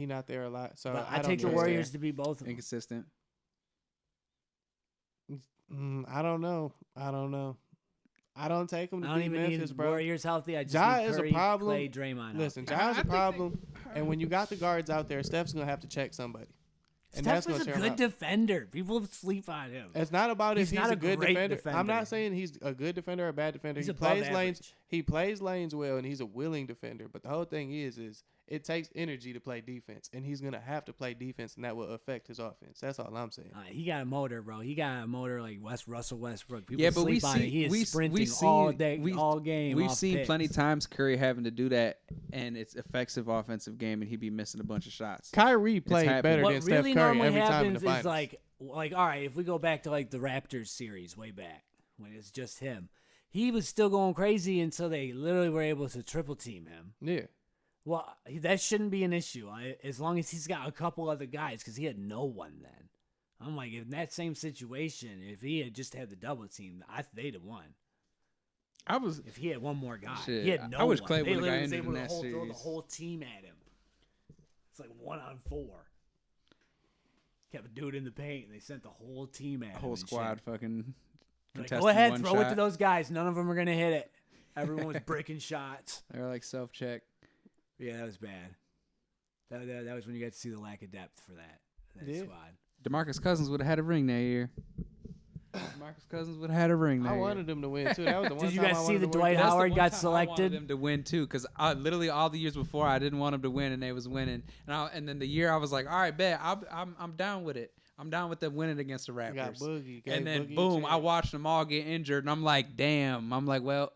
not there a lot. So but I I don't take the trust Warriors to be both of them. Inconsistent. I don't know. I don't take him I to don't beat even Memphis, need bro. Warriors healthy. I just Ja need is a Curry, problem. Clay, Draymond. Listen, healthy. Ja's I a think problem, and when you got the guards out there, Steph's gonna have to check somebody, and Steph that's was gonna a tear him good out. defender. People sleep on him. It's not about if He's he's not a a good great defender. I'm defender. not saying he's a good defender or a bad defender. He's He above plays average. lanes. He plays lanes well, and he's a willing defender. But the whole thing is it takes energy to play defense, and he's gonna have to play defense, and that will affect his offense. That's all I'm saying. He got a motor, bro. He got a motor like Russell Westbrook. People Yeah, but sleep we on it. see He is we sprinting see all day, we, all game. We've off seen picks. plenty times Curry having to do that, and it's effective offensive game, and he be missing a bunch of shots. Kyrie played happening. better What than Steph really Curry normally every time in happens the finals. is like all right, if we go back to like the Raptors series way back when it's just him, he was still going crazy until they literally were able to triple team him. Yeah. Well, that shouldn't be an issue as long as he's got a couple other guys because he had no one then. I'm like, in that same situation, if he had just had the double team, they'd have won. If he had one more guy. Shit, He had no I was one. Clay They when the guy literally was ended able in to that throw the series. whole team at him. It's like 1-on-4. Kept a dude in the paint, and they sent the whole team at him. The whole and squad shit. fucking Like, contesting go ahead, one throw shot. it to those guys. None of them are going to hit it. Everyone was breaking shots. They were like self-check. Yeah, that was bad. That was when you got to see the lack of depth for that Yeah. squad. DeMarcus Cousins would have had a ring that year. DeMarcus Cousins would have had a ring that I year. wanted him to win too. That was the one Did you time guys I see wanted the to win. Dwight That's the Howard one got time I selected? wanted them to win too, because literally all the years before I didn't want them to win, and they was winning. And then the year I was like, all right, bet I'm down with it. I'm down with them winning against the You got Raptors. Boogie. Gave And then Boogie a boom, I chance. watched them all get injured, and I'm like, damn. I'm like, well,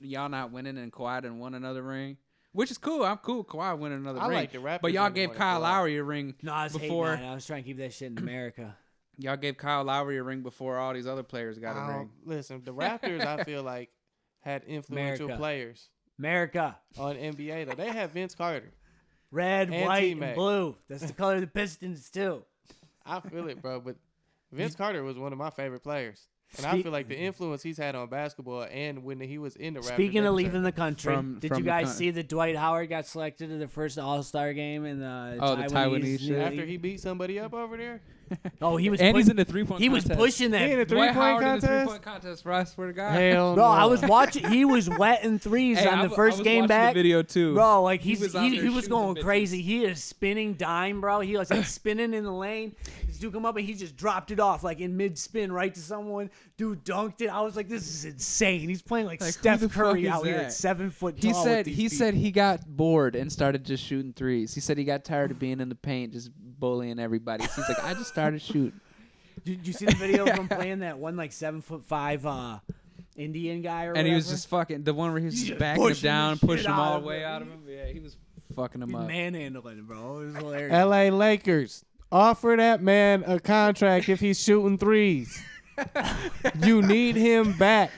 y'all not winning, and Kawhi didn't win another ring, which is cool. I'm cool. Kawhi winning another I ring. like the Raptors. But y'all winning gave more than Kyle Kawhi. Lowry a ring No, I was before. hating on it. I was trying to keep that shit in America. Y'all gave Kyle Lowry a ring before all these other players got a ring. Listen, the Raptors, I feel like, had influential America. players America. on NBA. Though they had Vince Carter. Red, And white, T-Mac. and blue. That's the color of the Pistons, too. I feel it, bro. But Vince Carter was one of my favorite players, and I Speak- feel like the influence he's had on basketball and when he was in the Raptors. Speaking of they leaving the country, From did the you guys coun- see that Dwight Howard got selected to the first All-Star game in the Oh, the Taiwanese League? shit? after he beat somebody up over there. Oh, he was And he's push- in the three-point he was contest. pushing that. He in the Dwight three-point Howard in the contest. three-point contest, bro. I swear to God. Hell Bro, no! I was watching. He was wetting threes Hey, on I the was first game watching back. the video too. Bro, like He he was out there was shooting going bitches. crazy. He is spinning dime, bro. He was like spinning in the lane. This dude come up and he just dropped it off like in mid spin right to someone. Dude dunked it. I was like, this is insane. He's playing like Like, who Steph the fuck Curry is out here that? at 7 foot He tall. said with he these said people. he got bored and started just shooting threes. He said he got tired of being in the paint, just bullying everybody. So he's like, I just started shooting. Did you see the video of him playing that one like 7'5" Indian guy or And he was whatever? just fucking the one where he was He's just just backing him pushing the down, shit pushing him out all of the way him. out of him. Yeah, he was fucking him He's up. manhandling him, bro. It was hilarious. L.A. Lakers, offer that man a contract if he's shooting threes. You need him back.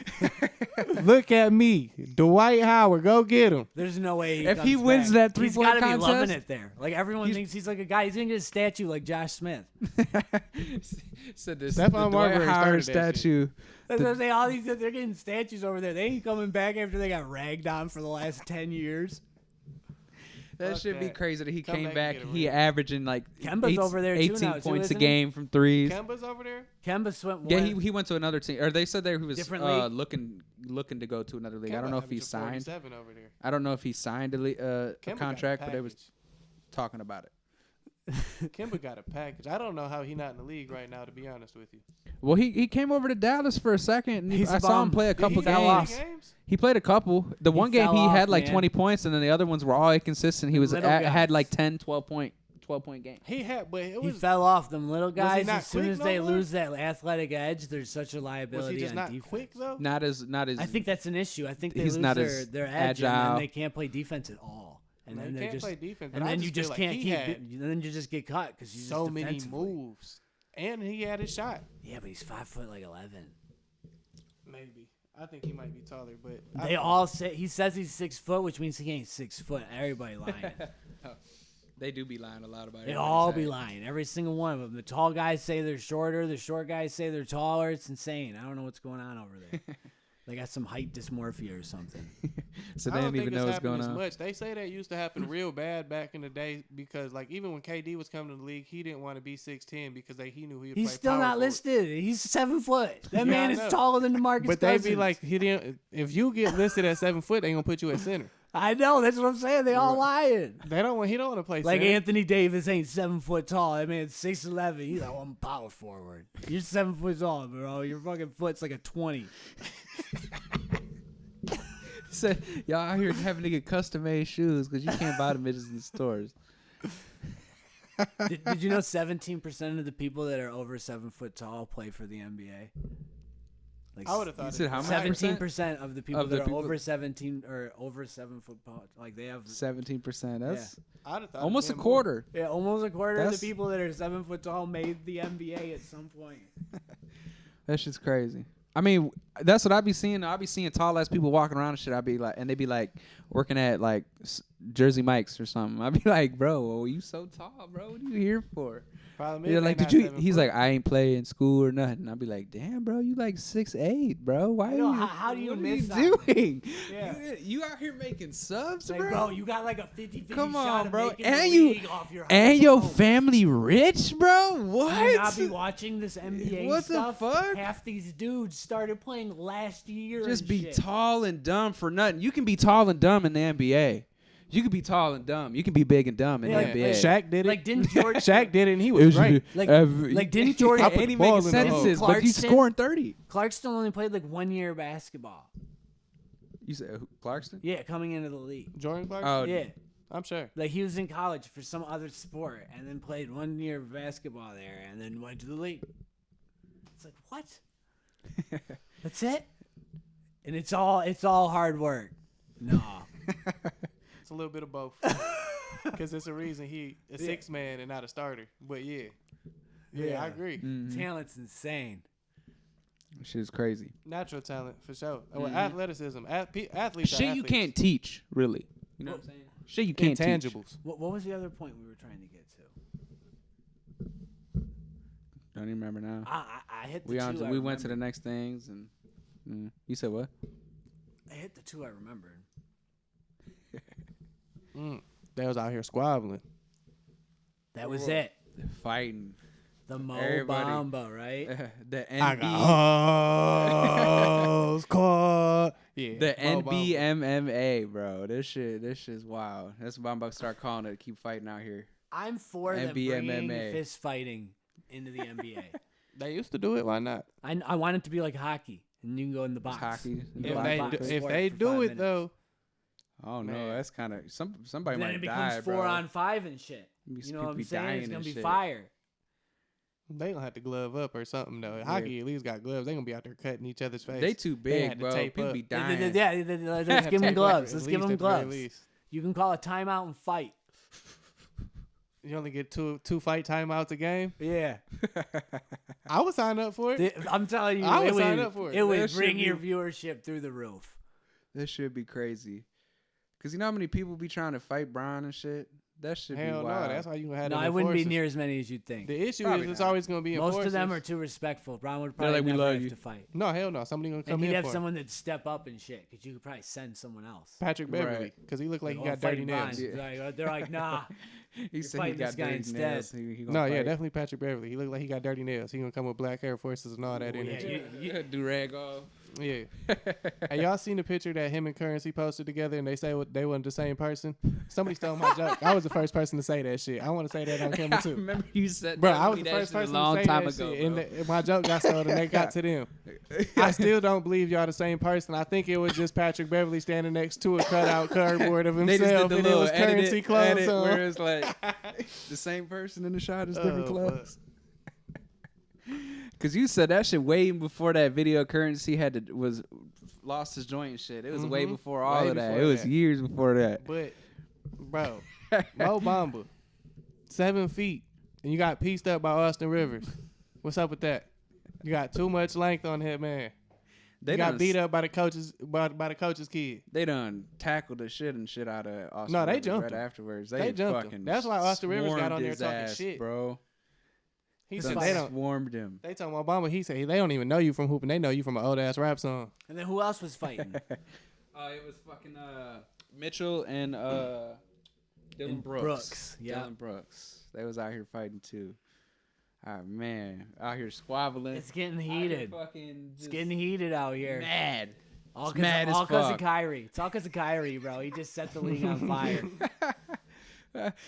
Look at me, Dwight Howard. Go get him. There's no way If comes he wins back. that he's three-point gotta be loving contest- it there. Like everyone thinks he's like a guy. He's gonna get a statue like Josh Smith. Said this Stephon the Dwight Marbury Howard started that shit. statue. That's what I'm saying. All these they're getting statues over there. They ain't coming back after they got ragged on for the last 10 years. That Fuck should be that. crazy that he Come came back back. and get a He ring. averaging like Kemba's over there too 18 now, too, points a isn't he? game from threes. Kemba's over there. Kemba Swint. Yeah, he went to another team, or they said that he was Different league? looking to go to another league. I Kemba don't know if he averaging signed. 47 over there. I don't know if he signed a Kemba got a contract, but they was package. talking about it. Kemba got a package. I don't know how he not in the league right now, to be honest with you. Well, he came over to Dallas for a second. And He's I saw him bum. play a Did couple he fell off games. games? He played a couple. The one game fell he off, had like man. 20 points, and then the other ones were all inconsistent. He was Little had guys. like 10, 12 point games. He had, but it He was. fell off. Them little guys, not as soon quick as no they more? lose that athletic edge, there's such a Was liability he just on not defense. quick though? Not as I think that's an issue. I think they He's lose not their, as their edge, and agile. then they can't play defense at all. And Man, then he they can't just play defense, and but I then you feel just like can't he keep. had And then you just get cut because you so just many defensively. moves, and he had his shot. Yeah, but he's 5'11". Maybe I think he might be taller, but They all say he says he's 6 foot, which means he ain't 6 foot. Everybody lying. They do be lying a lot about it. They all be lying. Every single one of them. The tall guys say they're shorter. The short guys say they're taller. It's insane. I don't know what's going on over there. They got some height dysmorphia or something. So I they don't didn't think even it's know what's happened going as on. much. They say that used to happen real bad back in the day because, like, even when KD was coming to the league, he didn't want to be 6'10" because he knew he would He's play still power not forward. listed. He's 7 foot. That Yeah, man I is know. taller than DeMarcus But they Cousins. be like, he didn't. If you get listed at 7 foot, they gonna put you at center. I know. That's what I'm saying. They all lying. They don't want. He don't want to play Like center. Anthony Davis ain't 7 foot tall. That man's 6'11". He's like, I'm power forward. You're 7 foot tall, bro. Your fucking foot's like a 20. Said y'all out here having to get custom made shoes because you can't buy the midgets in the stores. Did you know 17% of the people that are over 7 foot tall play for the NBA? Like I would have thought. You said how much? 17% of the people Of the that are people- over 17 or over 7 foot tall, like they have 17%. That's I'd have thought almost a it'd been more. quarter. yeah, almost a quarter of That's- the people that are 7 foot tall made the NBA at some point. That shit's crazy. I mean, that's what I be seeing. I be seeing tall ass people walking around and shit. I be like, and they be like working at like Jersey Mike's or something. I be like, bro, you so tall, bro. What are you here for? Problem They're is, like, they did not you? 7 He's foot. like, I ain't play in school or nothing. I'd be like, damn, bro, you like 6'8", bro. Why I know, are you? how do you what miss are you doing? Yeah. You out here making subs, Like, bro? bro, you got like a 50-50 Come shot on, of bro. making And the you- league off your And your home. family rich, bro? Do What? you not be watching this NBA What the stuff? fuck? Half these dudes started playing last year. Just and be shit. tall and dumb for nothing. You can be tall and dumb in the NBA. You can be tall and dumb. You can be big and dumb in Yeah, the like- NBA. Shaq did it. Like, didn't George? Shaq did it, and he was great. Like- every- like, didn't Jordan- I I put put ain't the ball making in the hole. sentences, but he's Clarkson- scoring 30. Clarkson only played like 1 year of basketball. You said who, Clarkson? Yeah, coming into the league. Jordan Clarkson. Oh, Yeah, I'm sure. like he was in college for some other sport and then played 1 year of basketball there and then went to the league. It's like what? That's it? And it's all hard work. No. It's a little bit of both. Because it's a reason he a six man and not a starter. But yeah, I agree. Mhm. Talent's insane. Shit is crazy. Natural talent for sure. Well, athleticism, athletes. are Shit you athletes. can't teach, really. You know what I'm saying? Shit you can't teach. Intangibles. What was the other point we were trying to get to? Don't even remember now. I hit the We two. on to, I we went to the remembered. next things and you said what? I hit the two I remembered. They was out here squabbling. That was it. Fighting. The Mo Everybody. Bamba, right? The I NB got hoes caught. Yeah. the Mo Bamba. NBMMA, bro. This shit's wild. That's what I'm about to start calling it. Keep fighting out here. I'm for them bringing NBMMA. fist fighting into the NBA. They used to do it. Why not? I want it to be like hockey, and you can go in the box. hockey. You If go in they the box do, for if it they for do 5 it minutes. though, Oh no, Man. that's kind of somebody then might it becomes die, 4 bro. on 5 and shit. These You know what people I'm be saying? dying It's gonna and be shit. fire. they gonna have to glove up or something though. Hockey at least got gloves. They gonna be out there cutting each other's face. They too They had big, to bro. tape People up. be Yeah, dying. let's give them gloves. At Let's give least them at the very gloves. least. You can call a timeout and fight. You only get two fight timeouts a game. Yeah. I would sign up for it. I'm telling you, I would it sign would, up for it. it would That should bring be- your viewership through the roof. That should be crazy. Cause you know how many people be trying to fight Brian and shit. That should be Hell wild. no, that's why you gonna have No, them it wouldn't be enforcers. near as many as you'd think. The issue Probably is it's not. always gonna be Most of them are enforcers. too respectful. Brown would They're probably like, "We never love have you." to fight. No, hell no. Somebody gonna come And in he'd have for him. someone that'd step up and shit, because you could probably send someone else. Patrick Beverly, Right. because he looked like he Oh, got dirty fighting nails. Brian. Like, they're like, nah. He said he fighting got this guy dirty instead. nails. He gonna No, yeah, fight. definitely Patrick Beverly. He looked like he got dirty nails. He gonna come with black Air Forces and all that Oh, energy. yeah, Do rag off. Yeah. Hey, y'all seen the picture that him and Currency posted together and they say they wasn't the same person? Somebody stole my joke. I was the first person to say that shit. I want to say that on camera I too. remember you said Bro, that I to was me the that first shit a person long to say time that ago, shit. bro. And my joke got sold and they got to them. I still don't believe y'all the same person. I think it was just Patrick Beverly standing next to a cutout cardboard of They just himself did the and it little was Currency clothes edit on. where it's like the same person in the shot is different Oh, clothes. Cause you said that shit way before that video Currency was lost his joint and shit. It was way Mhm. before all Way of that. before It was that. years before that. But, bro, Mo Bamba, 7 feet, and you got pieced up by Austin Rivers. What's up with that? You got too much length on him, man. They You got done beat up by the coaches by the coach's kid. They done tackled the shit out of Austin. No, they Rivers jumped right him. afterwards. They jumped him. fucking That's why Austin Rivers got swarmed on there his talking ass, shit. bro. He His said fight. they don't. Swarmed him. They told Obama. He said they don't even know you from hooping. They know you from an old ass rap song. And then who else was fighting? It was fucking Mitchell and Dylan And Brooks. Brooks, yeah. Dylan Brooks. They was out here fighting too. Ah man, out here squabbling. It's getting Out here heated. fucking It's just getting heated out here. mad. All It's mad as because fuck. of Kyrie. It's all because of Kyrie, bro. He just set the league on fire.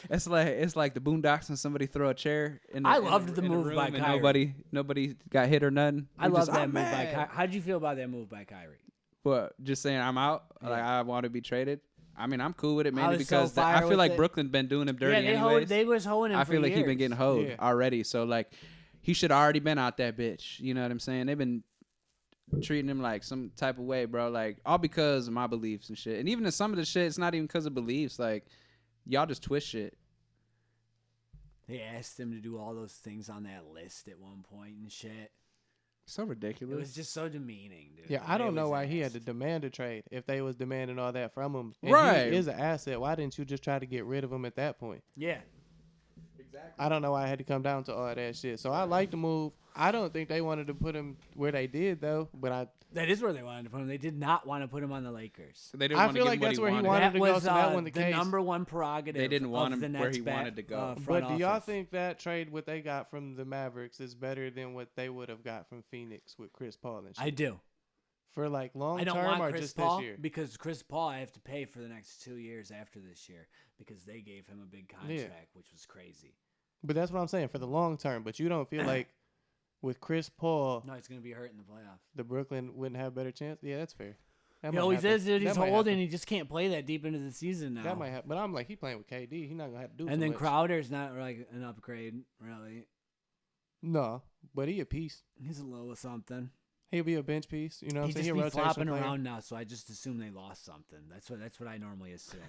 It's like the Boondocks when somebody throw a chair. I loved the move room by and Kyrie. Nobody got hit or nothing. I He love just, that "I'm move by mad." Kyrie. How'd you feel about that move by Kyrie? What? Just saying I'm out. Yeah. Like I want to be traded. I mean, I'm cool with it I mainly was so because fire I feel with like it. Brooklyn been doing him dirty yeah, anyways. they was hoeing him I for feel like he been years. getting hoed Yeah. already. So like, he should already been out that bitch. You know what I'm saying? They've been treating him like some type of way, bro. Like all because of my beliefs and shit. And even in some of the shit, it's not even because of beliefs. Like y'all just twist shit. They asked him to do all those things on that list at one point and shit. So It ridiculous. was just so demeaning, dude. Yeah, I It don't know was why he had to nasty. demand a trade if they was demanding all that from him. And Right. He is an asset. Why didn't you just try to get rid of him at that point? Yeah. I don't know why I had to come down to all that shit. So I like the move. I don't think they wanted to put him where they did though. But That is where they wanted to put him. They did not want to put him on the Lakers. They didn't I want to feel give like him what that's he where he wanted. wanted That to go, was so that wasn't the the case. number one prerogative. They didn't want of him the where Nets he wanted to go. front But do y'all office. think that trade what they got from the Mavericks is better than what they would have got from Phoenix with Chris Paul and shit? I do. For like long I don't term want or Chris just Paul this year? because Chris Paul I have to pay for the next 2 years after this year because they gave him a big contract, which was crazy. But that's what I'm saying for the long term. But you don't feel like with Chris Paul, No, he's gonna be hurt in the playoffs. the Brooklyn wouldn't have a better chance? Yeah, that's fair. That He might always happen. is, dude. He's That might old happen. and he just can't play that deep into the season now. That might happen. But I'm like, he playing with KD. He's not gonna have to do. and too then much. Crowder's not like an upgrade, really. No, but he a piece. He's a little something. He'll be a bench piece. You know what He I'm saying? just He a be rotation flopping player. around now, so I just assume they lost something. That's what I normally assume.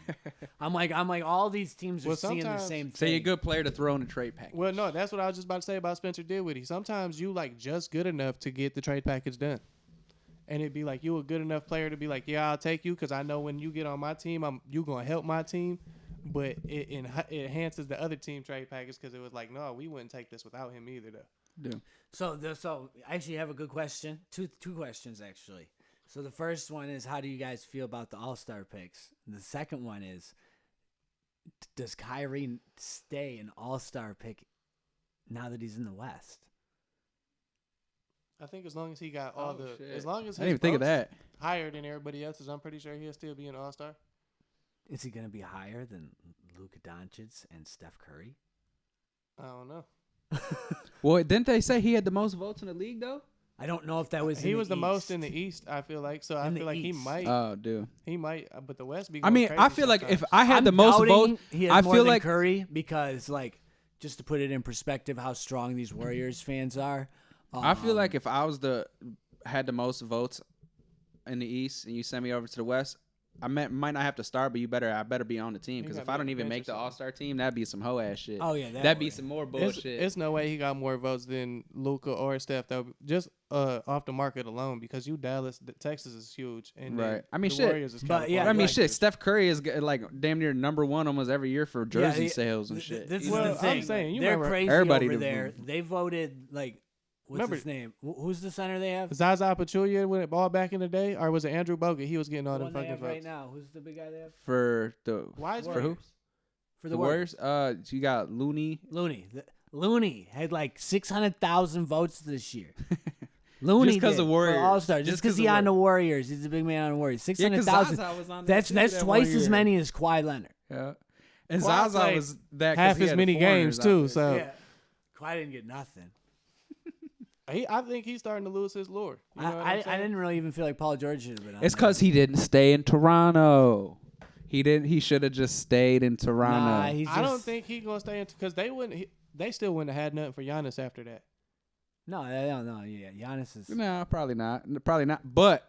I'm like all these teams are Well, seeing the sometimes- same thing. Say you're a good player to throw in a trade package. Well, no, that's what I was just about to say about Spencer Dinwiddie. Sometimes you like just good enough to get the trade package done, and it'd be like you a good enough player to be like, yeah, I'll take you because I know when you get on my team, you gonna help my team. But it enhances the other team trade package because it was like, no, we wouldn't take this without him either, though. Yeah. So I actually have a good question. Two questions actually. So the first one is, how do you guys feel about the All-Star picks? The second one is, does Kyrie stay an All-Star pick now that he's in the West? I think as long as he got all Oh, shit. as long as I didn't even think of votes is that. higher than everybody else's, I'm pretty sure he'll still be an All-Star. Is he going to be higher than Luka Doncic and Steph Curry? I don't know. Well, didn't they say he had the most votes in the league though? I don't know if that was. He in was the most in East. the East. I feel like so. I In the feel like East. Oh, dude. he might, but the West be. I going mean, I crazy feel like if sometimes. I had I'm the most doubting votes, he has I more feel than like Curry because, like, just to put it in perspective, how strong these Warriors fans are. I feel like if I was had the most votes in the East and you send me over to the West, I might not have to start, but I better be on the team You because gotta if I be don't on the even bench make or the something. All-Star team, that'd be some hoe ass shit. Oh yeah, that'd be way. some more It's, bullshit. it's no way he got more votes than Luka or Steph though. Just off the market alone because Dallas, Texas is huge, and then Right. I mean, the shit. Warriors is But, yeah, I mean, like- shit. Steph Curry is like damn near number one almost every year for jersey Yeah, sales and shit. This is Well, the I'm thing. saying, you they're remember- crazy Everybody over to there. vote. They voted like, what's Remember- his name? Who's the center they have? Zaza Pachulia went all back in the day, or was it Andrew Bogut? He was getting all The them one they fucking have votes. right now. Who's the big guy they have? For the Why is For who? For the Warriors, you got Looney. Looney. Looney had like 600,000 votes this year. Looney Just 'cause did of Warriors. All Star. Just Just because 'cause he of on the Warriors. He's a big man on the Warriors. Yeah, 'cause 600,000. Zaza was on That's that twice as year. many as Kawhi Leonard. Yeah, and Kawhi Zaza played was that 'cause half he as had many foreigners games out too. there. So Yeah. Kawhi didn't get nothing. I think he's starting to lose his lure. You know what I I'm saying? didn't really even feel like Paul George should have been on It's there. because he didn't stay in Toronto. He didn't. He should have just stayed in Toronto. Nah, he's just, I don't think he's gonna stay in because they wouldn't. They still wouldn't have had nothing for Giannis after that. No, I don't know. Yeah, Giannis is. No, probably not. Probably not. But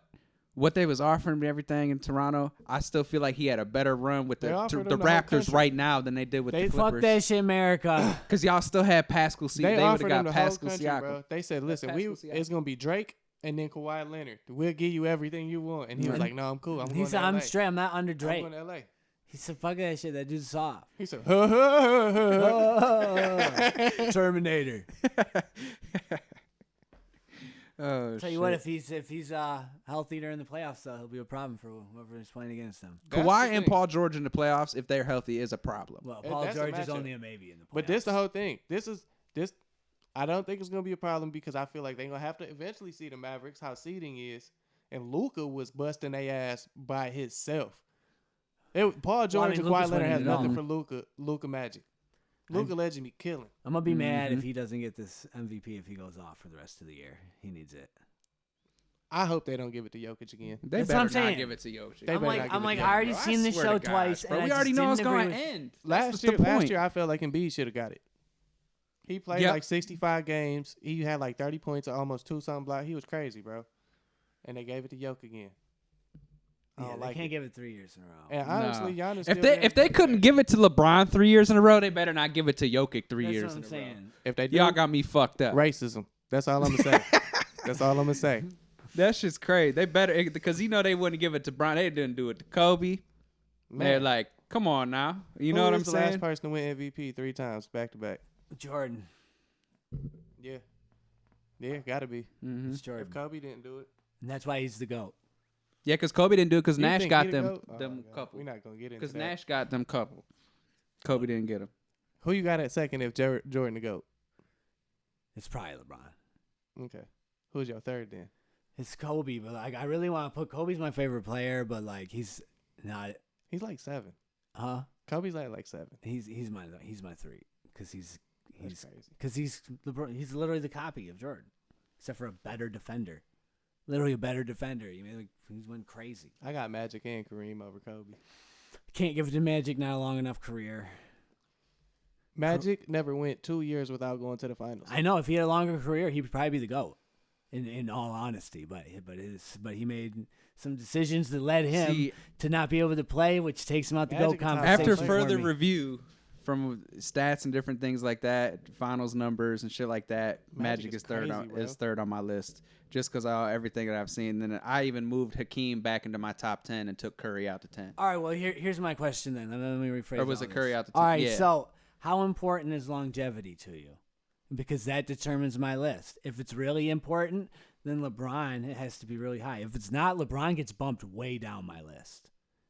what they was offering and everything in Toronto, I still feel like he had a better run with They the offered him the the whole Raptors country. right now than they did with They the Fuck Clippers. that shit, America. Because y'all still had Pascal Siakam. They They would have offered him got the whole Pascal country, Siakam. bro. They said, "Listen, Pascal Siakam. it's gonna be Drake and then Kawhi Leonard. We'll give you everything you want." And he was Mhm. like, "No, I'm cool. I'm He going said, to "I'm LA. straight. I'm not under I'm Drake." going to LA." He said, "Fuck that shit. That dude's soft." He said, "Huh, huh, huh, huh, huh." Terminator. Oh, Tell you what, if he's healthy during the playoffs, though, he'll be a problem for whoever is playing against him. That's Kawhi the and thing. Paul George in the playoffs, if they're healthy, is a problem. Well, That- Paul that's a George is matchup. only a maybe in the playoffs. But this the whole thing. This. I don't think it's gonna be a problem because I feel like they're gonna have to eventually see the Mavericks how seeding is, and Luka was busting their ass by himself. Paul George mean, and Luka's Kawhi Leonard has winning it all. nothing for Luka Magic. Luka legend be killing. I'm gonna be mad Mhm. if he doesn't get this MVP if he goes off for the rest of the year. He needs it. I hope they don't give it to Jokic again. They That's what better I'm not saying. give it to Jokic. They I'm better like, not give I'm it like, to I him, already Bro, seen the swear show to God, twice, bro. and We I already just know it's didn't going agree to with- end. Last year, I felt like Embiid should have got it. He played Yep. like 65 games. He had like 30 points or almost 2-something blocks. He was crazy, bro. And they gave it to Jokic again. I Yeah, don't they like can't it. give it 3 years in a row. And honestly, Giannis. If still they getting- couldn't give it to LeBron 3 years in a row, they better not give it to Jokic 3 That's years what I'm in a row. saying. if they do, Y'all got me fucked up. racism. That's all I'm gonna say. That's all I'm gonna say. That shit's crazy. They better because they wouldn't give it to Bron. They didn't do it to Kobe. They're like, come on now. You know what I'm the saying? last person to win MVP 3 times back to back? Jordan. Yeah. Yeah, gotta be. Mm-hmm. It's Jordan. If Kobe didn't do it, And that's why he's the GOAT. Yeah, because Kobe didn't do it because Do you Nash think got he the them GOAT? them God, couple. We're not gonna get into Because that. Nash got them couple. Kobe didn't get them. Who you got at second if Jordan the GOAT? It's probably LeBron. Okay. Who's your third then? It's Kobe, but like I really want to put Kobe's my favorite player, but like he's not. He's like 7. Huh? Kobe's like 7. He's my 3 because That's crazy. he's LeBron. He's literally the copy of Jordan, except for a better defender. Literally a better defender. You mean like he's went crazy. I got Magic and Kareem over Kobe. Can't give it to Magic. Not a long enough career. Magic never went 2 years without going to the finals. I know if he had a longer career, he'd probably be the GOAT. In all honesty, but he made some decisions that led him See, to not be able to play, which takes him out the GOAT Magic is top conversation. after Same further for me. review from stats and different things like that, finals numbers and shit like that, Magic is is third crazy, bro. is third on my list just because of everything that I've seen. Then I even moved Hakeem back into my top 10 and took Curry out to 10. All right, well here's my question then. Let me rephrase. Or was all it Curry this. out to 10? All right, Yeah. so how important is longevity to you? Because that determines my list. If it's really important, then LeBron has to be really high. If it's not, LeBron gets bumped way down my list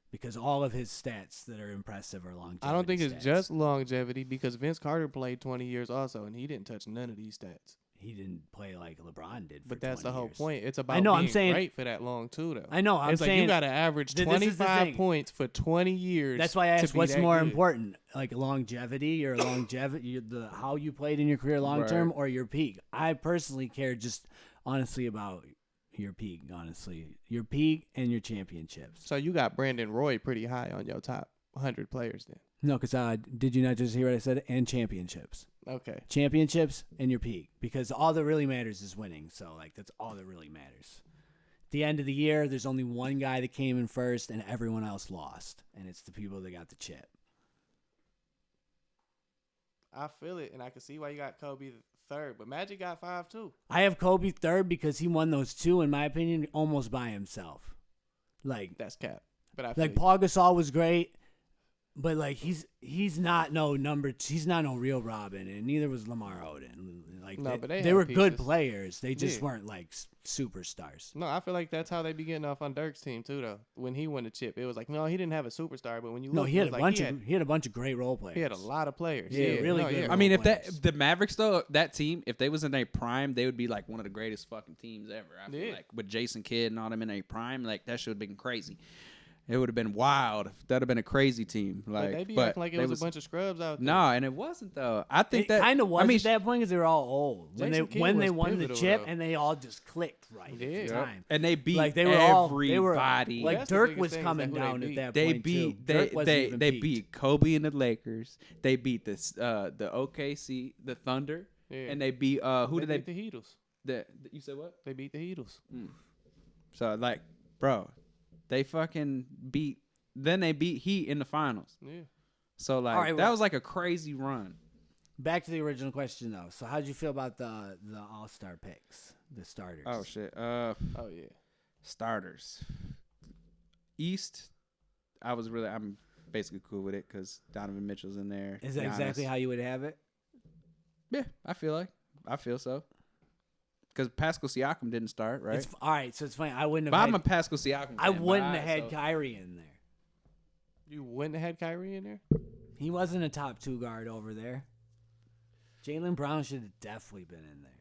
because all of his stats that are impressive are longevity. I don't think it's stats. just longevity because Vince Carter played 20 years also, and he didn't touch none of these stats. He didn't play like LeBron did. For But that's the 20 whole years. point. It's about I know, being I'm saying- great for that long too, though. I know. I'm it's like saying you got to average this is the 25 thing. points for 20 years. That's why I to asked be what's that more good. important, like longevity or longevity, the how you played in your career long term, Right. or your peak. I personally care just honestly about your peak. Honestly, your peak and your championships. So you got Brandon Roy pretty high on your top 100 players then. No, because did you not just hear what I said? And championships, Okay. championships, and your peak. Because all that really matters is winning. So like that's all that really matters. At the end of the year, there's only one guy that came in first, and everyone else lost, and it's the people that got the chip. I feel it, and I can see why you got Kobe third, but Magic got 5 too. I have Kobe third because he won those two, in my opinion, almost by himself. Like That's cap. But I feel like you. Paul Gasol was great, but like he's not no number. He's not no real Robin, and neither was Lamar Odom. Like No, but they they had were good pieces. players. They just Yeah. weren't like superstars. No, I feel like that's how they be getting off on Dirk's team too, though. When he won the chip, it was like, no, he didn't have a superstar, but when you No, look, he had it a was bunch like of he had a bunch of great role players. he had a lot of players. Yeah, really no, good yeah. I mean, if players. the Mavericks though, that team, if they was in their prime, they would be like one of the greatest fucking teams ever. I feel Yeah. like with Jason Kidd and all them in their prime, like that should have been crazy. It would have been wild. That'd have been a crazy team. Like, Like, they be but acting like it they was a bunch of scrubs out there. No, and it wasn't though. I think It that kind of was I mean, at that point because they were all old when Jason Kidd they was won the pivotal, chip though. and they all just clicked right at Yeah. the time. and they beat Like they were all everybody. they were like That's the Dirk biggest was thing is coming that who they down at beat. that They point beat too. Dirk wasn't even they peaked. beat Kobe and the Lakers. They beat the OKC, the Thunder, Yeah. and they beat who did they? beat the Heatles? You said what? They beat the Heatles. So like, bro, they fucking beat. Then they beat Heat in the finals. Yeah. So like All right, that well- was like a crazy run. Back to the original question though. So how did you feel about the All-Star picks, the starters? Oh shit. Oh yeah. Starters. East. I'm basically cool with it because Donovan Mitchell's in there. Is that exactly Giannis. how you would have it? Yeah, I feel so. Because Pascal Siakam didn't start, right? All right, so it's funny. I wouldn't But have. I'm a Had, Pascal Siakam. I fan, wouldn't but have had so- Kyrie in there. You wouldn't have had Kyrie in there? He wasn't a top 2 guard over there. Jaylen Brown should have definitely been in there.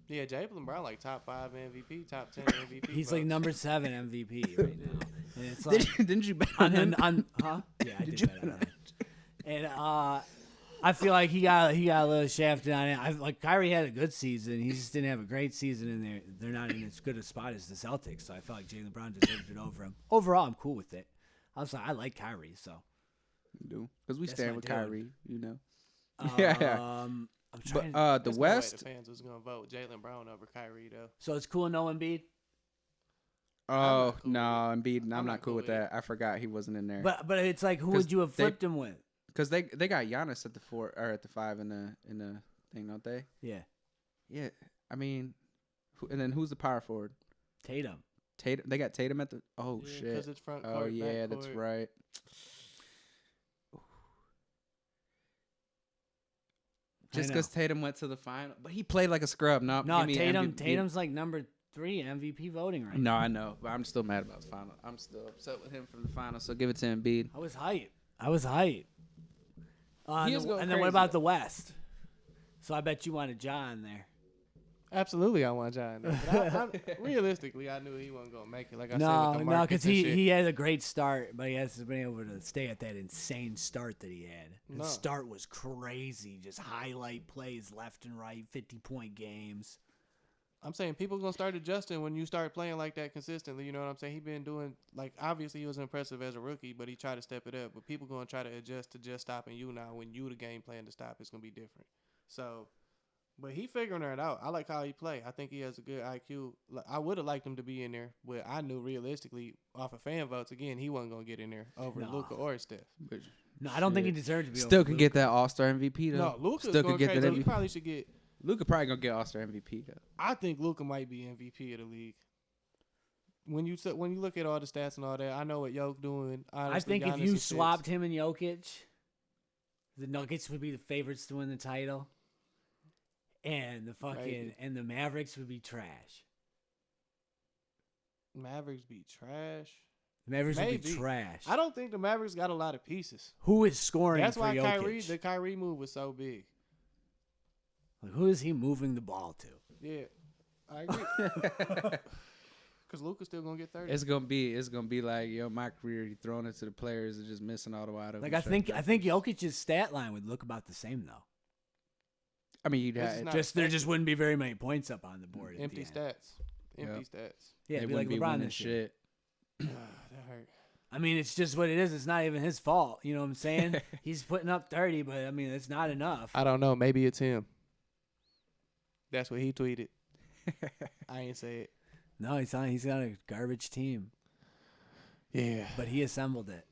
Yeah, Jaylen Brown like top 5 MVP, top 10 MVP. He's like votes. number 7 MVP right now. And it's like, Didn't you bet on him? huh? Yeah, I did bet on him. And I feel like he got a little shafted on it. Like Kyrie had a good season. He just didn't have a great season, and they're not in as good a spot as the Celtics. So I felt like Jaylen Brown deserved it over him. Overall, I'm cool with it. I like Kyrie, so. do because we That's stand my with dude. Kyrie, you know. I'm trying. But the There's no way West. the fans was gonna vote Jaylen Brown over Kyrie though. so it's cool, no Embiid. Oh not cool no, with Embiid. I'm I'm not not cool cool with with that. I forgot he wasn't in there. But it's like, who 'Cause would you have they- flipped him with? Because they got Giannis at the 4 or at the 5 in the thing, don't they? Yeah. Yeah. I mean, and then who's the power forward? Tatum. Tatum. They got Tatum at the. Oh Yeah, shit. 'cause it's front court, Oh yeah, back that's court. right. Just know. because Tatum went to the final, but he played like a scrub. No, No, give me Tatum. MVP. Tatum's like number 3 MVP voting right No, now. I know, but I'm still mad about the final. I'm still upset with him from the final. So give it to Embiid. I was hype. He is going and then what crazy, about though. the West? So I bet you wanted John there. Absolutely, I want John. But realistically, I knew he wasn't gonna make it. Like I said, No, with the no, markets because and he, shit. he had a great start, but he hasn't been able to stay at that insane start that he had. No. The start was crazy, just highlight plays left and right, 50-point games. I'm saying people gonna start adjusting when you start playing like that consistently. You know what I'm saying? He been doing like obviously he was impressive as a rookie, but he tried to step it up. But people gonna try to adjust to just stopping you now. When you the game plan to stop, it's gonna be different. So, but he figuring it out. I like how he play. I think he has a good IQ. I would have liked him to be in there, but I knew realistically off of fan votes again he wasn't gonna get in there over No. Luka or Steph. No, I don't think he Shit. deserved to be Still over could get Luka. that All Star MVP though. No, Luka's still going could get crazy. that He MVP. probably should get. Luka probably gonna get All Star MVP though. I think Luka might be MVP of the league. When you look at all the stats and all that, I know what Jokic doing. I Honestly, think if Giannis you assists. swapped him and Jokic, the Nuggets would be the favorites to win the title. And the Maybe. and the Mavericks would be trash. Mavericks be trash. The Mavericks would be Maybe. trash. I don't think the Mavericks got a lot of pieces. Who is scoring That's for why Jokic? the Kyrie move was so big. Like, who is he moving the ball to? Yeah, I agree. Because Luka's still gonna get 30. It's gonna be like my career. You throwing it to the players and just missing all the wide open. Like I think Jokic's stat line would look about the same though. I mean, you'd This is have not- There just wouldn't be very many points up on the board. at Empty the end. stats. Empty stats. Yeah, they it'd be like wouldn't be LeBron winning this year. shit. That hurt. I mean, it's just what it is. It's not even his fault. You know what I'm saying? He's putting up 30, but I mean, it's not enough. I don't know. Maybe it's him. That's what he tweeted. I ain't say it. No, he's got a garbage team, Yeah, but he assembled it.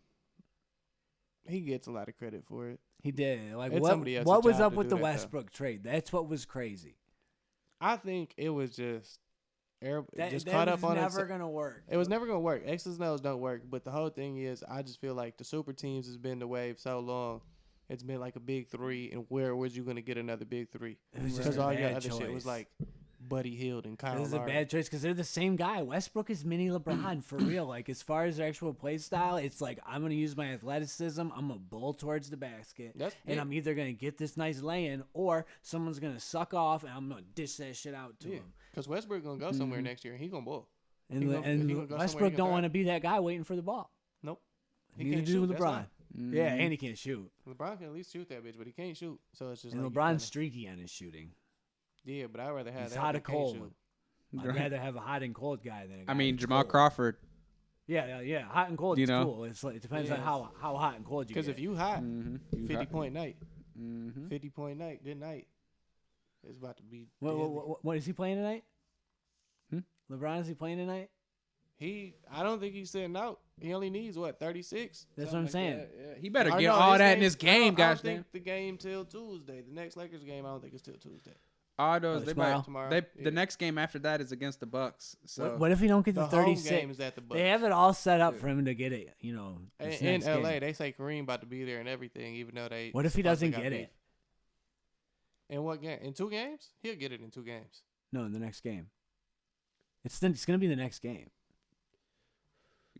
he gets a lot of credit for it. He did. Like It's what? somebody else's What was job up to with do the that, though. Westbrook trade? That's what was crazy. I think it was just That just that caught was up on never it. gonna work. It was never gonna work. X's and O's don't work. But the whole thing is, I just feel like the super teams has been the wave so long. It's been like a big three, and where was you gonna get another big three? It was just Because a all your bad other shit was choice. like Buddy Hield and Kyle This is a Lowry. bad choice because they're the same guy. Westbrook is mini LeBron for real. Like as far as their actual play style, it's like I'm gonna use my athleticism. I'm gonna bowl towards the basket, That's and it. I'm either gonna get this nice lay-in or someone's gonna suck off, and I'm gonna dish that shit out to Yeah, him. because Westbrook gonna go somewhere next year, and he gonna ball. And He gonna- he gonna go somewhere Westbrook he don't can want to be that guy waiting for the ball. Nope. He Neither can't do shoot, that's LeBron. why. Yeah, and he can't shoot. LeBron can at least shoot that bitch, but he can't shoot. So it's just And like LeBron's streaky on his shooting. yeah, but I'd rather have He's that. hot than or can't cold. shoot. I'd rather have a hot and cold guy than a guy I mean, who's Jamal cold. Crawford. Yeah, hot and cold You is know? cool. It's like, it depends on Yeah. how hot and cold you get. Because if you hot, Mm-hmm. 50-point night, Mm-hmm. 50-point night, good night. It's about to be. What, deadly. what is he playing tonight? Hmm? LeBron, is he playing tonight? I don't think he's sitting out. He only needs what 36. That's what I'm saying. He better Or get no, all his that in this game, I don't gosh think damn. the game till Tuesday. The next Lakers game, I don't think it's till Tuesday. All those Oh, they tomorrow? might, Tomorrow, they yeah. the next game after that is against the Bucks. So What if he don't get The the home 36? game is at the Bucks. They have it all set up Yeah. for him to get it. You know, this in next LA, game. they say Kareem about to be there and everything, even though they. What if he supposedly doesn't got get beef. it? In what game? In 2 games? He'll get it in 2 games. No, in the next game. It's gonna be the next game.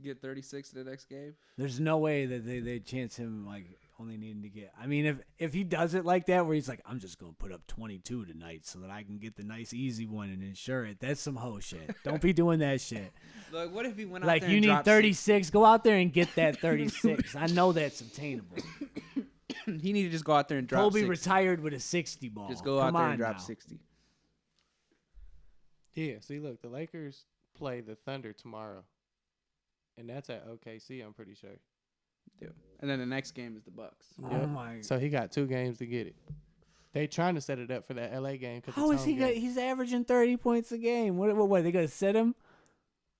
get 36 in the next game. There's no way that they chance him like only needing to get. I mean, if he does it like that, where he's like, I'm just gonna put up 22 tonight so that I can get the nice easy one and insure it. That's some hoe shit. Don't be doing that shit. Look, what if he went out Like there you and need dropped 36. Go out there and get that 36. I know that's obtainable. He need to just go out there and drop Kobe 60. retired with a 60 ball. Just go Come out there on and drop now. 60. Yeah, see, look, the Lakers play the Thunder tomorrow. And that's at OKC, I'm pretty sure. Yeah. And then the next game is the Bucks. Oh Yep. my. So he got 2 games to get it. They trying to set it up for that LA game. How is he? He's averaging 30 points a game. What? They gonna sit him?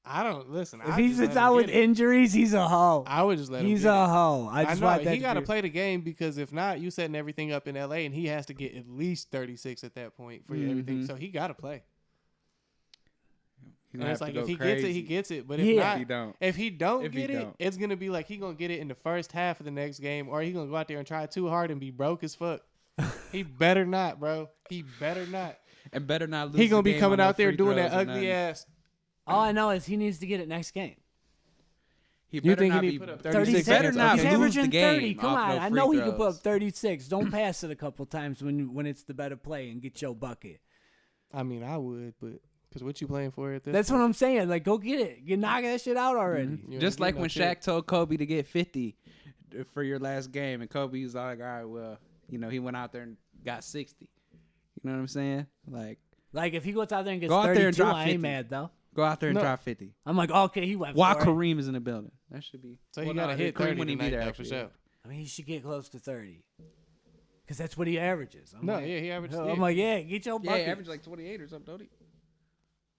I don't listen. If he sits out with injuries, he's a hoe. I would just let him. He's get a it. hoe. I I just know want that he got to be- play the game because if not, you setting everything up in LA, and he has to get at least 36 at that point for everything. Mhm. So he got to play. He's And gonna it's have like to if go he crazy. gets it, he gets it. But if Yeah. not, He don't. if he don't If he get it, don't. it's gonna be like he gonna get it in the first half of the next game, or he gonna go out there and try too hard and be broke as fuck. He better not, bro. He better not. And better not lose. He gonna the be game coming on no out there free doing throws that or ugly nothing. ass. All I know is he needs to get it next game. He You better think he not need be. to put up 36. better not He's lose averaging the game 30. Come off on. no I free know he could put throws. up 36. Don't pass it a couple times when it's the better play and get your bucket. I mean, I would, but because what you playing for at this? That's what I'm saying. Like, go get it. You knock that shit out already. You Just ain't like getting when no shit. Shaq told Kobe to get 50 for your last game, and Kobe was like, "All right, well, he went out there and got 60." You know what I'm saying? Like, if he goes out there and gets Go out 32, there and drop I ain't 50. mad, though. go out there and No. drop 50. I'm like, okay, he went While for it. Kareem is in the building, that should be. So he well, got to no, hit Kareem 30 wouldn't tonight, be there though, actually. for sure. I mean, he should get close to 30. Because that's what he averages. I'm No, like, yeah, he averages. I'm like, yeah, get your Yeah, bucket. he averaged like 28 or something, don't he?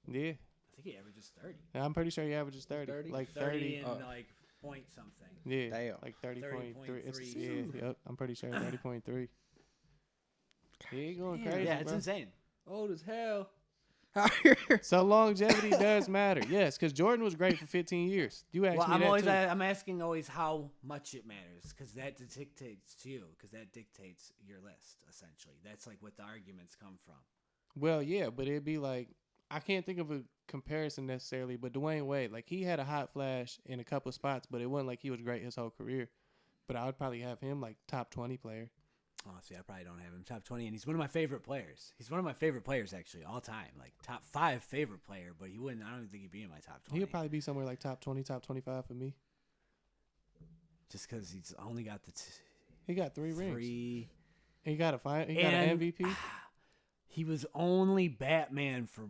Yeah, I think he averages 30. I'm pretty sure he averages 30. 30? Like 30 30. and like point something. Yeah, Damn. like 30.3. It's 30.3. yeah, yep. I'm pretty sure 30.3. Yeah, he going crazy, Yeah, it's bro. insane. Old as hell. So longevity does matter, yes, because Jordan was great for 15 years. You asked Well, me I'm that always too. I'm asking always how much it matters because that dictates to you because that dictates your list essentially. That's like what the arguments come from. Well, yeah, but it'd be like I can't think of a comparison necessarily, but Dwayne Wade, like he had a hot flash in a couple spots, but it wasn't like he was great his whole career. But I would probably have him like top 20 player. Oh, see, I probably don't have him top 20, and he's one of my favorite players. He's one of my favorite players actually all time, like top 5 favorite player. But he wouldn't. I don't even think he'd be in my top 20. He'd probably be somewhere like top 20, top 25 for me. just because he's only got the He got 3 rings. 3. He got he got an And- MVP. He was only Batman for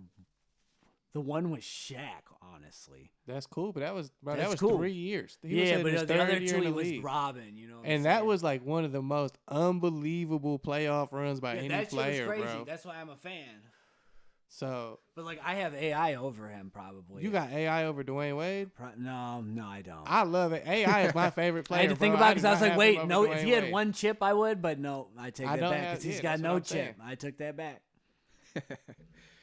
the one with Shaq, honestly. That's cool, but that was That's that was cool. 3 years. He was Yeah, in but his the third other year two in he the was league. Robin, you know. what I'm And that saying? was like one of the most unbelievable playoff runs by any that player, shit was crazy. bro. That's why I'm a fan. So But like, I have AI over him probably. you got AI over Dwayne Wade. No, I don't. I love it. AI is my favorite player. I had to think bro. about it because do I was not like, have wait, him over no. If Dwayne he had Wade. one chip, I would, but no, I take I that don't back have- because he's yeah, got that's what no I'm saying. chip. I took that back.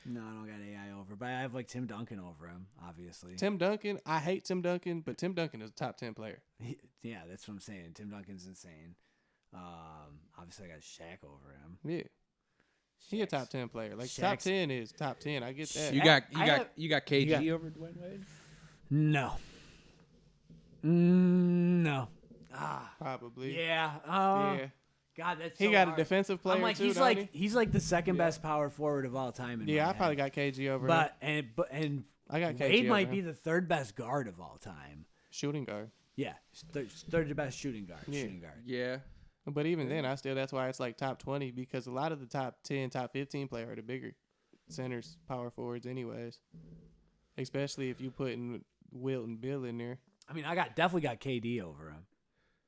No, I don't got AI over, but I have like Tim Duncan over him, obviously. Tim Duncan, I hate Tim Duncan, but Tim Duncan is a top 10 player. Yeah, that's what I'm saying. Tim Duncan's insane. Obviously, I got Shaq over him. Yeah. He a Shaq's- top 10 player. Like top Shaq's- 10 is top 10. I get that. You got I have- you got KG over Dwayne Wade. No. No. Probably. Yeah. Yeah. God, that's He so got hard. a defensive player I'm like, too, he's don't like he? he's like the second best power forward of all time. In Yeah, my I probably head. got KG over him. But and I got KG Wade over might him. be the third best guard of all time. Shooting guard. Yeah, third best shooting guard. Yeah. Shooting guard. Yeah. But even then, that's why it's like top 20 because a lot of the top 10, top 15 player are the bigger centers, power forwards anyways. Especially if you putting Wilt and Bill in there. I mean, I definitely got KD over him.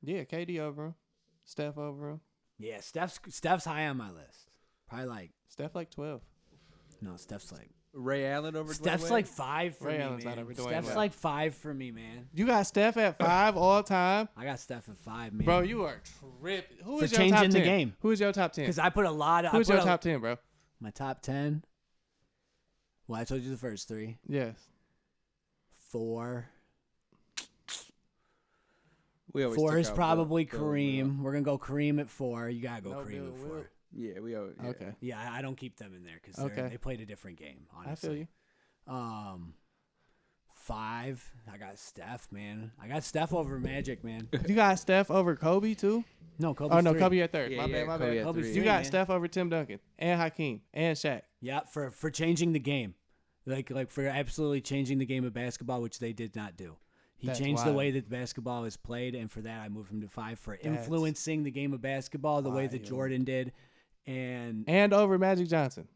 Yeah, KD over him. Steph over him. Yeah, Steph's high on my list. Probably like Steph like 12. no, Steph's like Ray Allen over Dwayne Steph's Wade? like 5 for Ray me, Allen's not man. over Dwayne Steph's Wade. like 5 for me, man. You got Steph at 5 all time? I got Steph at 5, man. Bro, you are tripping. Who For is your top 10? changing the game. Who is your top 10? Because I put a lot of. Who's I your put top 10, bro? My top 10. Well, I told you the first 3. Yes. 4. We always 4 took is out probably Bill Kareem. We're gonna go Kareem at 4. You gotta go No Kareem Bill at 4. Wilt. Yeah, we always. Yeah. Okay. Yeah, I don't keep them in there because Okay. they played a different game. Honestly. I feel you. 5. I got Steph, man. I got Steph over Magic, man. You got Steph over Kobe, too? No, Kobe's Oh, no, 3. Kobe at third. Yeah, my yeah, bad, my Kobe bad. at Kobe's three. You 3, got man. Steph over Tim Duncan and Hakeem and Shaq. Yeah, for changing the game, like for absolutely changing the game of basketball, which they did not do. He That's changed the wild. way that basketball is played, and for that I moved him to 5 for influencing the game of basketball the way that wild. Jordan did, and And over Magic Johnson.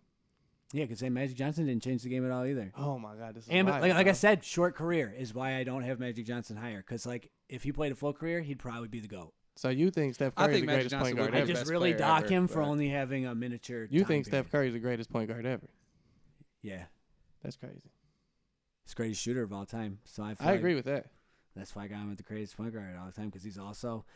yeah, because Magic Johnson didn't change the game at all either. Oh, my God. This is And wild, like I bro. said, short career is why I don't have Magic Johnson higher. Because like if he played a full career, he'd probably be the GOAT. So you think Steph I Curry's think the Magic greatest point Johnson guard would be I ever? the just best really player dock ever, him for but- only having a miniature. You time think period. Steph Curry's the greatest point guard ever? Yeah. That's crazy. He's the greatest shooter of all time. So I feel I like agree with that. that's why I got him with the greatest point guard all the time because he's also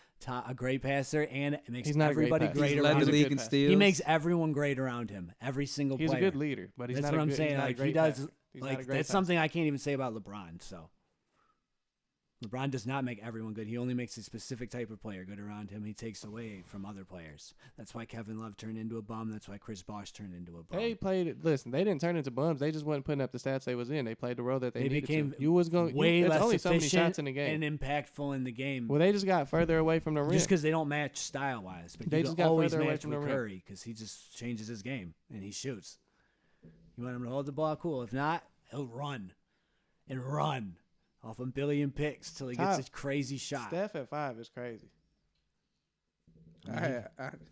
a great passer and makes He's not a great everybody passer. great He's around led the him. a league good in passer. steals. He makes everyone great around him. Every single He's player. a good leader, but he's That's not what a I'm good, saying. He's not a Like great he does, passer. He's not a like great that's passer. something I can't even say about LeBron. So LeBron does not make everyone good. He only makes a specific type of player good around him. He takes away from other players. That's why Kevin Love turned into a bum. That's why Chris Bosh turned into a bum. They played it. Listen, they didn't turn into bums. They just wasn't putting up the stats they was in. They played the role that they needed became to. You was going way There's less only so many efficient shots in the game. and impactful in the game. Well, they just got further away from the rim. Just because they don't match style wise, but They you just can got always further away match from with the rim. Curry because he just changes his game and he shoots. You want him to hold the ball, cool. If not, he'll run and run off a billion picks till he gets Top. a crazy shot. Steph at 5 is crazy.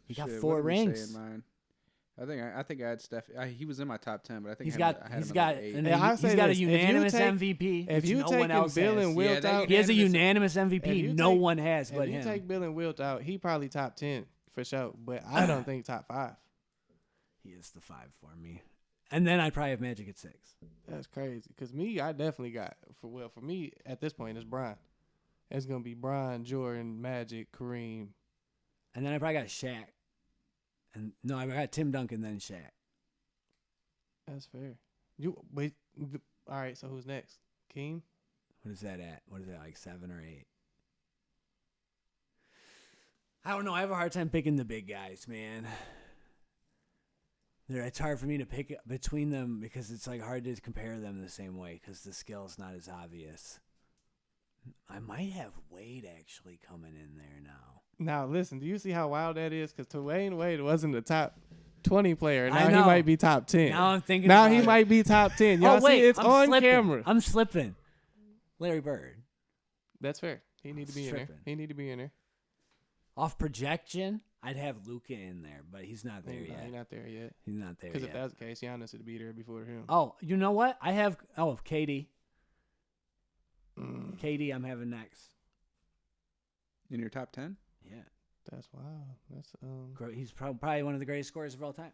He got shit, 4 what did we say rings. in mine? I think I had Steph. He was in my top 10, but I think He's I got had him he's at got like 8. and Yeah, I he's say got a this, if you unanimous take- MVP. If which you no one taking else Bill has. and Wilt Yeah, that out, He has a unanimous- unanimous If MVP. you No take- one has but if you him. take Bill and Wilt out, he probably top 10 for sure. But I don't think top 5. He is the 5 for me. And then I'd probably have Magic at 6. That's crazy. Because me, I definitely got for me at this point it's Bron. It's gonna be Bron, Jordan, Magic, Kareem. And then I probably got Shaq. And no, I got Tim Duncan then Shaq. That's fair. You wait. All right. So who's next? Keem. What is that at? What is that, like 7 or 8? I don't know. I have a hard time picking the big guys, man. It's hard for me to pick between them because it's like hard to compare them the same way because the skill is not as obvious. I might have Wade actually coming in there now. Now listen. Do you see how wild that is? Because Dwayne Wade wasn't the top 20 player. I Now he know. might be top 10. Now I'm thinking. Now about he it. might be top 10. Y'all Oh wait, see it's I'm on slipping. camera. I'm slipping. Larry Bird. That's fair. He need to be in there. Tripping. He need to be in there. Off projection, I'd have Luka in there, but he's not there He's yet. not there yet. He's not there Because yet. if that's the case, Giannis would be there before him. Oh, you know what? I have KD. Mm, KD, I'm having next. In your top 10? Yeah, that's wild. That's he's probably one of the greatest scorers of all time.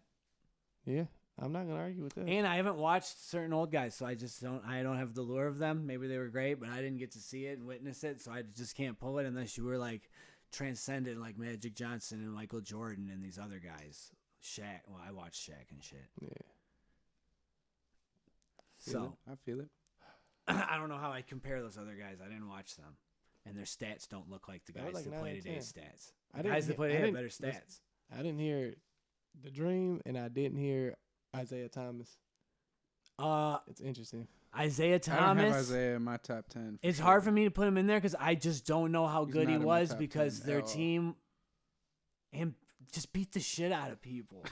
yeah. I'm not gonna argue with that. And I haven't watched certain old guys, so I don't have the lure of them. Maybe they were great, but I didn't get to see it and witness it, so I just can't pull it unless you were like transcendent, like Magic Johnson and Michael Jordan and these other guys. Shaq. Well, I watched Shaq and shit. Yeah. So I feel it. I don't know how I compare those other guys. I didn't watch them, and their stats don't look like the They guys look like that 9 play and today's 10. stats. I The didn't guys that hear- play I today have didn't- better listen, stats. I didn't hear the Dream, and I didn't hear Isaiah Thomas. It's interesting. Isaiah I don't have Thomas. Isaiah in my top 10. It's hard for me to put him in there because I just don't know how He's good not he in my was top because 10 their at all. team and just beat the shit out of people.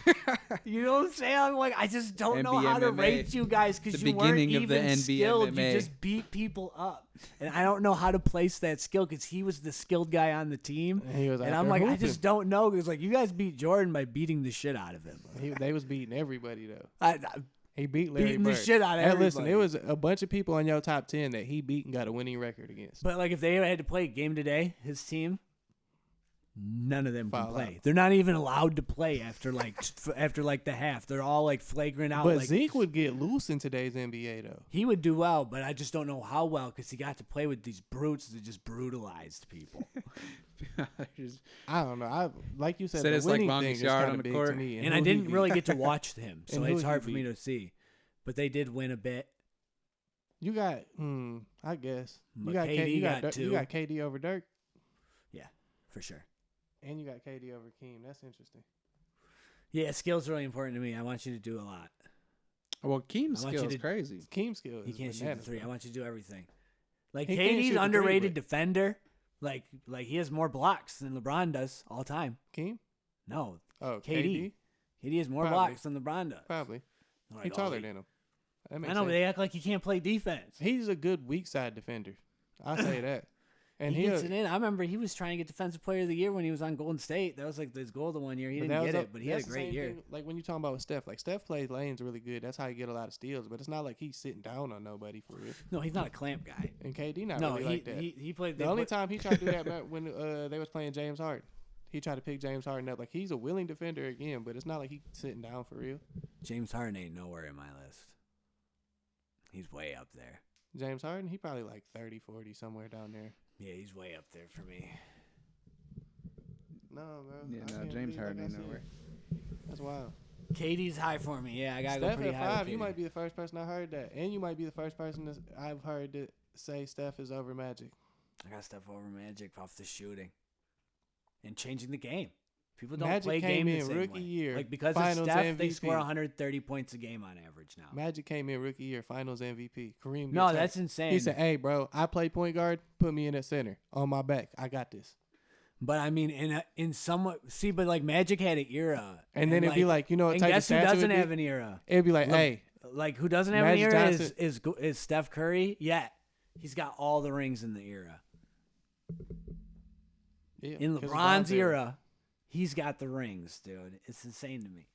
You know what I'm saying? I'm like, I just don't know how to NBMMA. rate you guys because The you weren't beginning of the even skilled. You NBMMA. just beat people up, and I don't know how to place that skill because he was the skilled guy on the team, And he was out and I'm there like, I hooping. just don't know because like you guys beat Jordan by beating the shit out of him. They was beating everybody though. I He beat Larry beating the Bird. shit out of Hey, everybody. listen, it was a bunch of people on your top 10 that he beat and got a winning record against. But like if they had to play a game today, his team, none of them can Foul play. out. They're not even allowed to play after like after like the half. They're all like flagrant out. But like, Zeke would get loose in today's NBA though. he would do well, but I just don't know how well because he got to play with these brutes that just brutalized people. Just- I don't know. I like you said, Said the it's like winning longest thing is yard kinda on the big court. to me. And I who he didn't beat. really get to watch him, so And it's who hard he for me beat. to see. But they did win a bit. You got, I guess. But You got KD you got Dirk- two. You got KD over Dirk, For sure. and you got KD over Keem. That's interesting. Yeah, skill's really important to me. I want you to do a lot. well, Keem's I want you skill is to- crazy. Keem's skill is He can't shoot the bananas, 3. I bro. want you to do everything. Like He can't shoot KD's the three, underrated but- defender. Like he has more blocks than LeBron does all time. Keem? No, Oh, KD. KD has more Probably. blocks than LeBron does. Probably. I'm He's like, taller oh, than him. That I makes know, but sense. they act like he can't play defense. He's a good weak side defender. I'll say that. And he gets it in. I remember he was trying to get Defensive Player of the Year when he was on Golden State. That was like his goal the one year. He But didn't that get was it, but he had a that's the great same year. thing, like when you talking about with Steph, like Steph plays lanes really good. That's how you get a lot of steals. But it's not like he's sitting down on nobody for real. No, he's not a clamp guy. And KD not No, really like that. he played. The only time he tried to do that man, when they was playing James Harden, he tried to pick James Harden up. Like he's a willing defender again, but it's not like he's sitting down for real. James Harden ain't nowhere in my list. He's way up there. James Harden, he probably like 30, 40, somewhere down there. Yeah, he's way up there for me. No, bro. Yeah, I no, can't James believe, Harden like I ain't said. nowhere. That's wild. KD's high for me. Yeah, I gotta go Steph pretty at high. 5, with you KD. might be the first person I heard that. And you might be the first person that I've heard that say Steph is over Magic. I got Steph over Magic off the shooting and changing the game. People don't Magic play came game the in same rookie way. year, Like because of Finals Steph, they MVP. score 130 points a game on average now. Magic came in rookie year, Finals MVP. Kareem. No, gets hurt. that's insane. He said, "Hey, bro, I play point guard. Put me in at center on my back. I got this." But I mean, in somewhat but like Magic had an era, And then it'd be like, you know what and type guess of who stats it doesn't would be? have an era? It'd be like, hey, Like who doesn't have Magic an era Johnson- is Steph Curry. Yet he's got all the rings in the era. yeah, In 'cause LeBron's there. era, he's got the rings, dude. It's insane to me.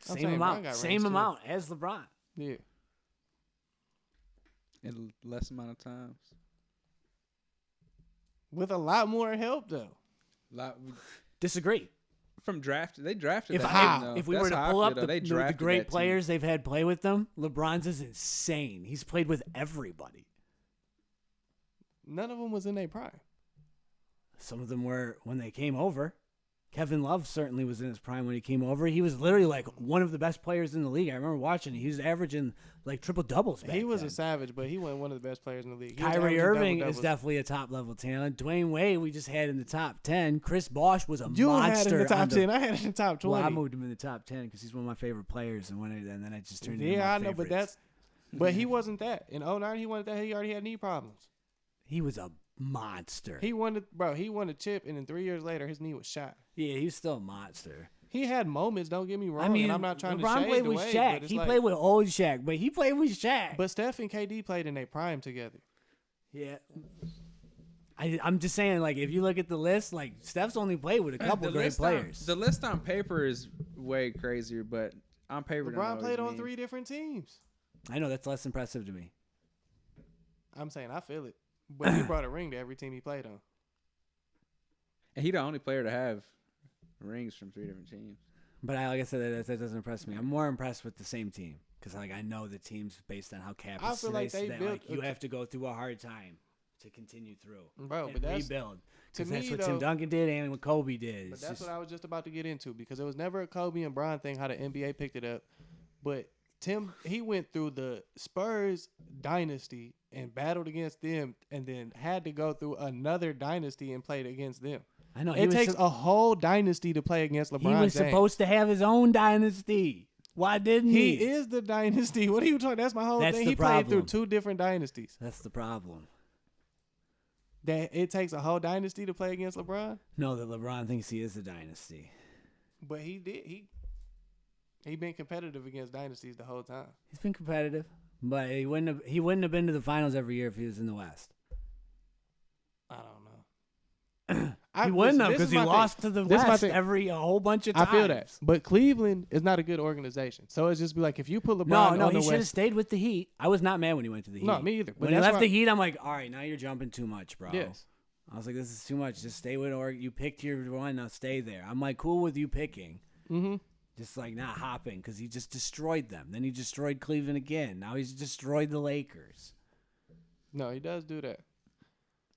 I'm Same saying amount, Bron got same rings, too. amount as LeBron. Yeah, In less amount of times. with a lot more help though. Disagree. From draft, they drafted If that. team, though. if we That's were to how I pull feel, up though. the They drafted great that team. players they've had play with them, LeBron's is insane. He's played with everybody. None of them was in their prime. Some of them were when they came over. Kevin Love certainly was in his prime when he came over. He was literally like one of the best players in the league. I remember watching. He was averaging like triple doubles. He was a savage, but he wasn't one of the best players in the league. He was Kyrie averaging Irving is double-doubles. definitely a top level talent. Dwayne Wade we just had in the top 10. Chris Bosh was a You monster. had in the top on 10. I had in the top 20. Well, I moved him in the top 10 because he's one of my favorite players, and then I just turned. into Yeah, my I know, but favorites. but he wasn't that. In 09, he wasn't that. He already had knee problems. He was a monster. He won a chip, and then 3 years later, his knee was shot. Yeah, he's still a monster. He had moments. Don't get me wrong. I mean, and I'm not trying LeBron to shade played the with way, Shaq. but it's He like, played with old Shaq, but he played with Shaq. But Steph and KD played in their prime together. Yeah. I'm just saying, like, if you look at the list, like, Steph's only played with a couple The great list players. the list on paper is way crazier, but on paper, LeBron played on 3 different teams. I know that's less impressive to me. I'm saying I feel it, but he brought a ring to every team he played on. And he the only player to have rings from 3 different teams. But like I said, that doesn't impress me. I'm more impressed with the same team because, like, I know the teams based on how cap I is feel like sliced, they that, built like, you have to go through a hard time to continue through. Bro, and but that's rebuild. to 'Cause that's me, what though. Tim Duncan did and what Kobe did. But It's that's just- what I was just about to get into because it was never a Kobe and Bron thing how the NBA picked it up. But Tim, he went through the Spurs dynasty and battled against them and then had to go through another dynasty and played against them. I know It takes a whole dynasty to play against LeBron he was James. supposed to have his own dynasty. Why didn't he? He is the dynasty. What are you talking? That's my whole That's thing. the He played through problem. 2 different dynasties. That's the problem. That it takes a whole dynasty to play against LeBron. No, that LeBron thinks he is a dynasty. But he did. He been competitive against dynasties the whole time. He's been competitive, but he wouldn't have been to the finals every year if he was in the West. I don't know. He wouldn't have this because is he my thing. lost to the This is my West thing. a whole bunch of I times. feel that, but Cleveland is not a good organization. So it's just be like if you put LeBron No, on he the should have West. stayed with the Heat. I was not mad when he went to the Heat. No, me either. But When he that's left why- the Heat, I'm like, all right, now you're jumping too much, bro. Yes. I was like, this is too much. Just stay with Oregon. You picked your one, now stay there. I'm like, cool with you picking. Mm-hmm. Just like not hopping because he just destroyed them. Then he destroyed Cleveland again. Now he's destroyed the Lakers. No, he does do that.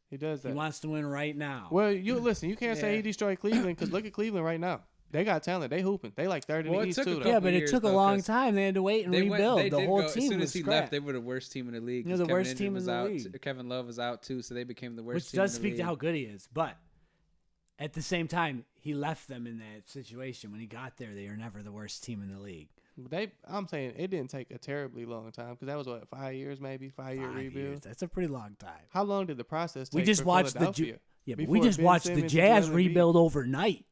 He does He that. wants to win right now. Well, you listen. You can't say Yeah. he destroyed Cleveland because look at Cleveland right now. They got talent. They hooping. They like third in Well, the it East took a too. couple yeah, Though. but it years, took a though, long 'cause time. They had to wait and rebuild. They The did whole go, team as soon was as he scrapped. left, they were the worst team in the league. They're 'cause the Kevin worst Ingram team in was the out. league. Kevin Love was out too, so they became the worst Which team does in the speak to league. how good he is. But at the same time, he left them in that situation. When he got there, they were never the worst team in the league. I'm saying it didn't take a terribly long time because that was what 5 years, maybe 5-year 5 rebuild. years. That's a pretty long time. How long did the process take? We just for watched the Philadelphia? yeah, but before we just Ben watched the Simmons and Jazz Joel Embiid? rebuild overnight.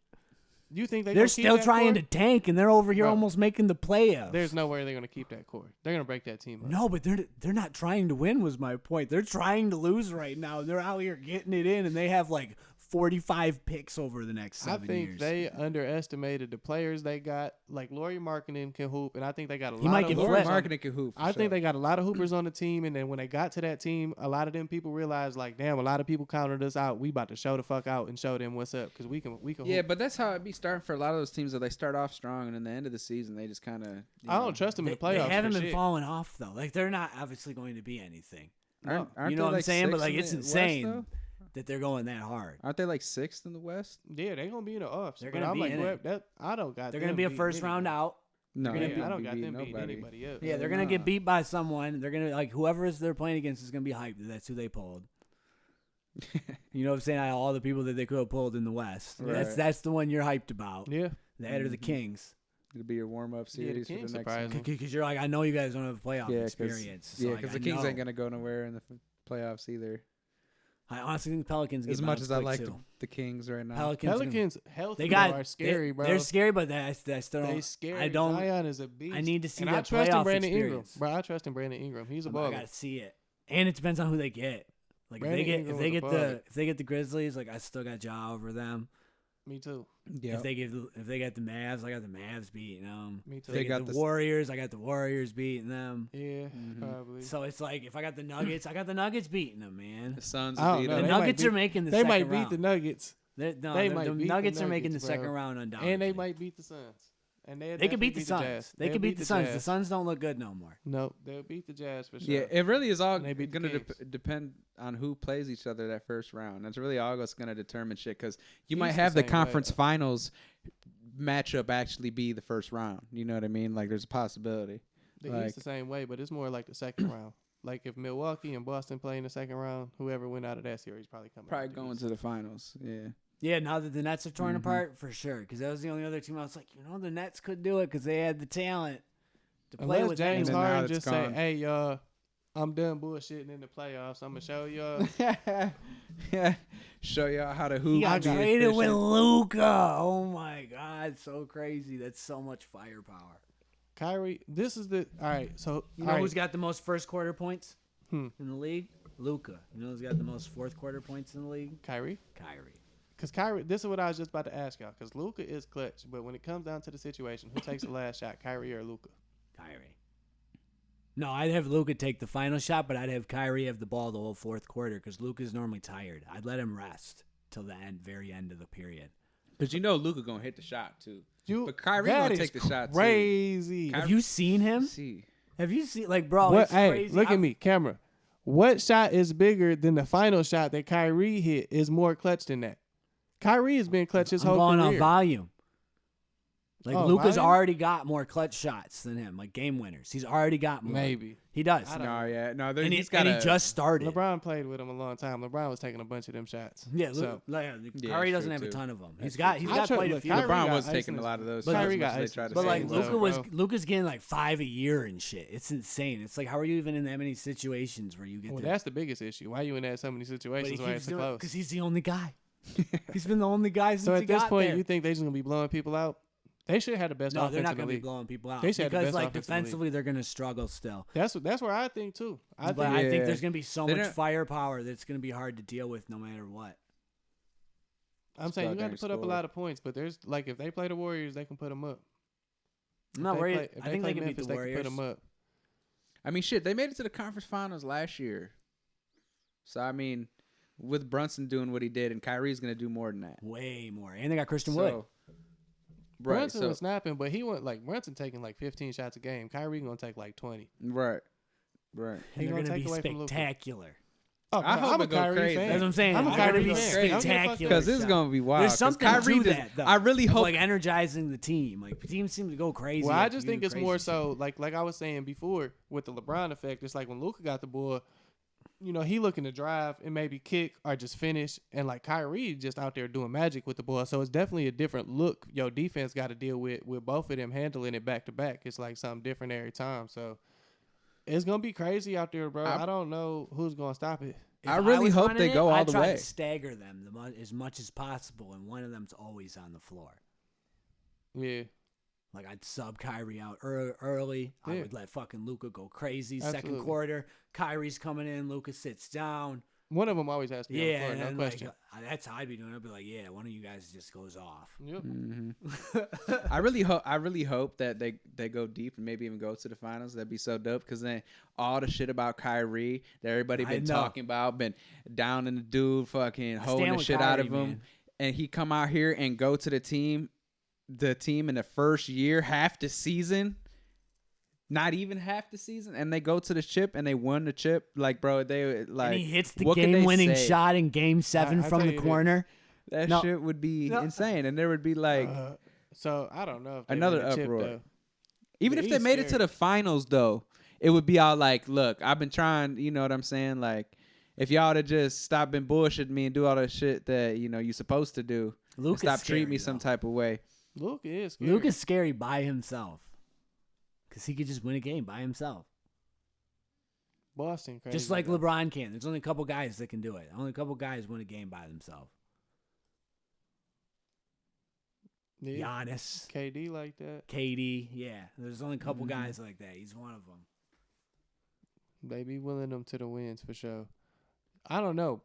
You think They're gonna keep still that trying core? to tank, and they're over here Bro, almost making the playoffs. There's no way they're gonna keep that core. They're gonna break that team up. No, but they're not trying to win. Was my point. They're trying to lose right now. They're out here getting it in, and they have like 45 picks over the next 7 I think years. they underestimated the players they got. Like Laurie Markkinen can hoop, and I think they got a He lot might of get hoopers flipped. on- Marketing can hoop. I think they got a lot of hoopers on the team, and then when they got to that team, a lot of them people realized like, damn, a lot of people counted us out. We about to show the fuck out and show them what's up because we can. Yeah, hoop. but that's how it be starting for a lot of those teams. That they start off strong, and in the end of the season, they just kind of. I don't trust them in the playoffs. They haven't for been shit. falling off though. Like they're not obviously going to be anything. Aren't You know they what I'm like saying? But sixth like in it's the West, insane though? that they're going that hard. Aren't they like sixth in the West? Yeah, they're gonna be in the offs. They're But gonna I'm be like, in well, it. that I don't got. They're going to be a first round out. No, gonna they be- I don't be got beating them beating nobody. anybody else. Yeah, they're gonna get beat by someone. They're gonna like whoever they're playing against is gonna be hyped. That's who they pulled. You know what I'm saying? All the people that they could have pulled in the West. Right. That's the one you're hyped about. Yeah, That or the Mhm. Kings. It'll be your warm up Yeah, the series Kings for the next surprised one. me. Because you're like, I know you guys don't have playoff Yeah, experience. So Yeah, like, because I the Kings know. ain't gonna go nowhere in the playoffs either. I honestly think Pelicans get As much as I bounced like quick, too. the Kings right now. Pelicans healthy They got are scary, bro. They're scary, but I still They don't. scary. I don't. Zion is a beast. I need to see and I that trust in playoff Brandon Ingram, experience. bro. I trust in Brandon Ingram. He's a I baller. gotta see it, and it depends on who they get. Like Brandon if Ingram they was a get baller. if they get the Grizzlies, like I still got Ja over them. Me too. Yeah, If they get the Mavs, I got the Mavs beating them. Me If too. they They get got the the- Warriors, I got the Warriors beating them. Yeah, Mhm. probably. So it's like if I got the Nuggets, I got the Nuggets beating them, man. the Suns. I don't will beat know. The them. They might Nuggets beat- are making the They second might beat round. the Nuggets. They they might beat the Nuggets are making the Nuggets, second bro. round undoubtedly. And they might beat the Suns. And They could beat the Suns. Jazz. They They'll could beat the Suns. The Jazz. Suns don't look good no more. No, they'll beat the Jazz for sure. Yeah, it really is all And they beat the going to Kings. depend on who plays each other that first round. That's really all that's going to determine shit. Because you East might the have the same way, conference though. finals matchup actually be the first round. You know what I mean? Like there's a possibility. The like- East the same way, but it's more like the second round. Like if Milwaukee and Boston play in the second round, whoever win out of that series probably coming. Probably out the going East. to the finals. Yeah. Yeah, now that the Nets are torn Mhm. apart, for sure. Because that was the only other team I was like, the Nets could do it because they had the talent to play Unless with James And then now anyone. Harden it's just say, gone. "Hey, y'all, I'm done bullshitting in the playoffs. I'm gonna show y'all." Yeah. Show y'all how to hoop. He got and be traded with efficient. Luca. Oh my God, so crazy. That's so much firepower. Kyrie, this is the all right. So You know all right, who's got the most first quarter points Hmm. in the league? Luca. You know who's got the most fourth quarter points in the league? Kyrie? Kyrie. Because Kyrie, this is what I was just about to ask y'all. Because Luca is clutch, but when it comes down to the situation, who takes the last shot, Kyrie or Luca? Kyrie. No, I'd have Luca take the final shot, but I'd have Kyrie have the ball the whole fourth quarter because Luca's normally tired. I'd let him rest till the very end of the period. Because Luka going to hit the shot, too. You, But Kyrie that gonna is take the shot, too. Crazy. Kyrie- Have you seen him? See. Have you seen bro? What? It's Hey, crazy. look at I've- me, camera. What shot is bigger than the final shot that Kyrie hit? Is more clutch than that. Kyrie has been clutch his I'm whole going on career. volume. Like Oh, Luca's volume? already got more clutch shots than him, like game winners. He's already got more. Maybe. He does. I don't No, yeah. No, And, he's got he just started. LeBron played with him a long time. LeBron was taking a bunch of them shots. Yeah, So, Kyrie that's doesn't true, have a too. ton of them. That's He's got true, too. quite a Look, few. Kyrie LeBron got was ice taking in a his- lot of those. But shots Kyrie as got much as they ice tried in to But his say like veins, he though, was. Luca bro. Luca's getting like 5 a year and shit. It's insane. It's like how are you even in that many situations where you get well, to that's the biggest issue. Why you in that so many situations where it's so close? because he's the only guy. He's been the only guy since So he at this got point, there. you think they're just gonna be blowing people out? They should have the best No, offense they're not in the going to be league. blowing people out They should have the because best like offense in the league. defensively they're going to struggle still. That's where I think too. I But think I think Yeah. there's going to be so They much don't- firepower that's going to be hard to deal with no matter what. I'm saying you got to Goddamn put up a score. lot of points, but there's like if they play the Warriors, they can put them up. I'm not If they worried. play- if I think play they can beat Memphis, the they can Warriors. put them up. I mean, shit, they made it to the conference finals last year. So, I mean, with Brunson doing what he did, and Kyrie's going to do more than that. Way more. And they got Christian Wood. So, right, Brunson so, was snapping, but he went like Brunson taking like 15 shots a game. Kyrie gonna take like 20. right, right. And He they're gonna going to take be away from Luka. spectacular. Oh, I hope I'm a it go Kyrie crazy. fan. That's what I'm saying. I'm a They're gonna Kyrie be fan. spectacular. Because this is going to be wild. There's 'cause something Kyrie to just- that, though. I really of, hope. like energizing the team. Like teams seem to go crazy. Well, I after just you think do it's more crazy so like I was saying before with the LeBron effect. It's like when Luka got the ball, he looking to drive and maybe kick or just finish, and like Kyrie just out there doing magic with the ball. So it's definitely a different look. Your defense got to deal with both of them handling it back to back. It's like something different every time. So it's gonna be crazy out there, bro. I don't know who's gonna stop it. If I really was hope running they it, go all I'd the try way. to stagger them as much as possible, and one of them's always on the floor. Yeah, Like I'd sub Kyrie out early. I Yeah. would let fucking Luca go crazy. Absolutely. Second quarter, Kyrie's coming in. Luca sits down. One of them always has to be Yeah, on the and floor, then, no question. that's how I'd be doing. I'd be like, yeah, one of you guys just goes off. Yep. I really hope that they go deep and maybe even go to the finals. That'd be so dope because then all the shit about Kyrie that everybody been talking about, been down in the dude, fucking holding the shit out of him, man. and he come out here and go to the team in the first year, half the season. Not even half the season, and they go to the chip and they won the chip. Like, bro, they like. And he hits the what could they game-winning say? shot in Game 7 I from tell the you this. corner. That No. shit would be No. insane, and there would be like So I don't know if they another win the chip, uproar. though. even the if they East made it to scary. the finals, though, it would be all like, look, I've been trying. You know what I'm saying? Like, if y'all to just stop being bullshitting me and do all that shit that you're supposed to do, and Luke stop is treating me scary, some though. type of way. Luke is scary. Luke is scary by himself because he could just win a game by himself. Boston crazy. Just like though. LeBron can. There's only a couple guys that can do it. Only a couple guys win a game by themselves. Yeah. Giannis, KD like that. KD, yeah. There's only a couple Mhm. guys like that. He's one of them. They be willing them to the wins for sure. I don't know.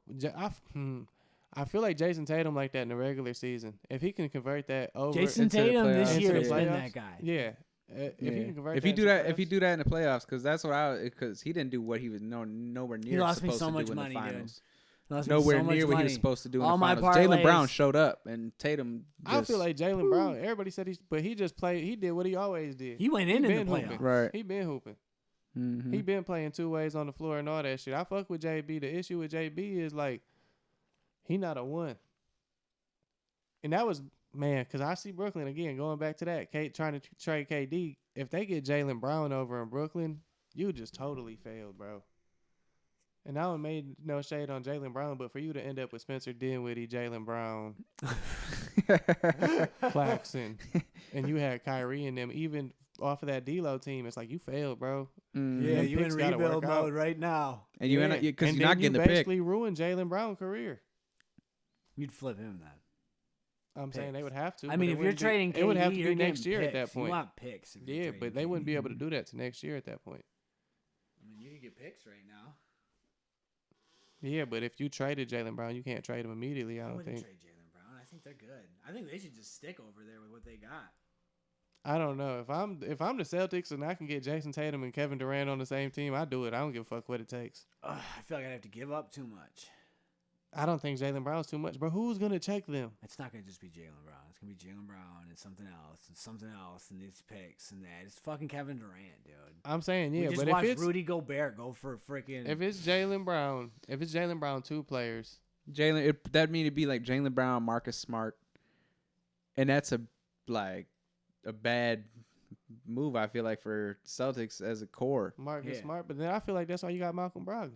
I feel like Jason Tatum like that in the regular season. If he can convert that over, Jason into the Tatum this playoffs. year Into has the been playoffs? that guy. yeah. If he can convert If he that do into that, if he playoffs- do that in the playoffs, because that's what because he didn't do what he was nowhere near lost me supposed so to much do in money, the dude. finals. Lost me Nowhere so much near what he money. was supposed to do in All the my finals. Jalen Brown parlays- showed up, and Tatum. I Just, feel like Jalen Brown. Everybody said he just played. He did what he always did. He went in the been playoffs. hooping. right. He been hooping. Mhm. He been playing two ways on the floor and all that shit. I fuck with JB. The issue with JB is like he not a one. And that was because I see Brooklyn again going back to that. Kate trying to trade KD. If they get Jalen Brown over in Brooklyn, you just totally failed, bro. And I made no shade on Jalen Brown, but for you to end up with Spencer Dinwiddie, Jalen Brown, Claxton, and you had Kyrie and them, even off of that D-Lo team, it's like you failed, bro. Mhm. Yeah, Them you in picks gotta work rebuild out. mode right now. and you end up because And you're not then getting the you pick. basically ruined Jalen Brown's career. You'd flip him then. I'm saying they Picks. would have to. I but mean, it if you're wouldn't be- trading KD, it would have to you're be next getting year at picks. that point. You want picks. If you're Yeah, trading but they KD. wouldn't be able to do that to next year at that point. I mean, you can get picks right now. Yeah, but if you traded Jalen Brown, you can't trade him immediately. I don't wouldn't think. trade Jalen Brown. I think they're good. I think they should just stick over there with what they got. I don't know if I'm the Celtics and I can get Jason Tatum and Kevin Durant on the same team, I do it. I don't give a fuck what it takes. I feel like I'd have to give up too much. I don't think Jalen Brown's too much, but who's gonna check them? It's not gonna just be Jalen Brown. It's gonna be Jalen Brown and something else and these picks and that. It's fucking Kevin Durant, dude. I'm saying We yeah, just but if watched it's Rudy Gobert go for freaking. if it's Jalen Brown, two players. That mean it'd be like Jalen Brown, Marcus Smart, and that's a bad move. I feel like for Celtics as a core Marcus Yeah. Smart, but then I feel like that's why you got Malcolm Brogdon.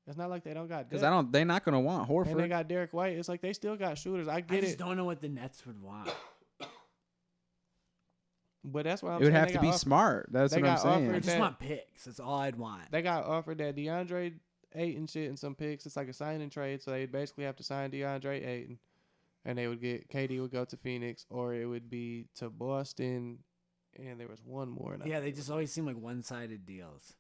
It's not like they don't got because depth. they're not gonna want And they Horford. got Derek White. It's like they still got shooters. I I get just it, don't know what the Nets would want. but that's why I'm It would saying have they to got be off- smart. That's they what I'm got saying. I offered- just that- want picks. That's all I'd want. They got offered that DeAndre Ayton shit and some picks. It's like a sign and trade, so they'd basically have to sign DeAndre Ayton, and they would get KD would go to Phoenix, or it would be to Boston, and there was one more. And I Yeah, they forget just always seem like one-sided deals.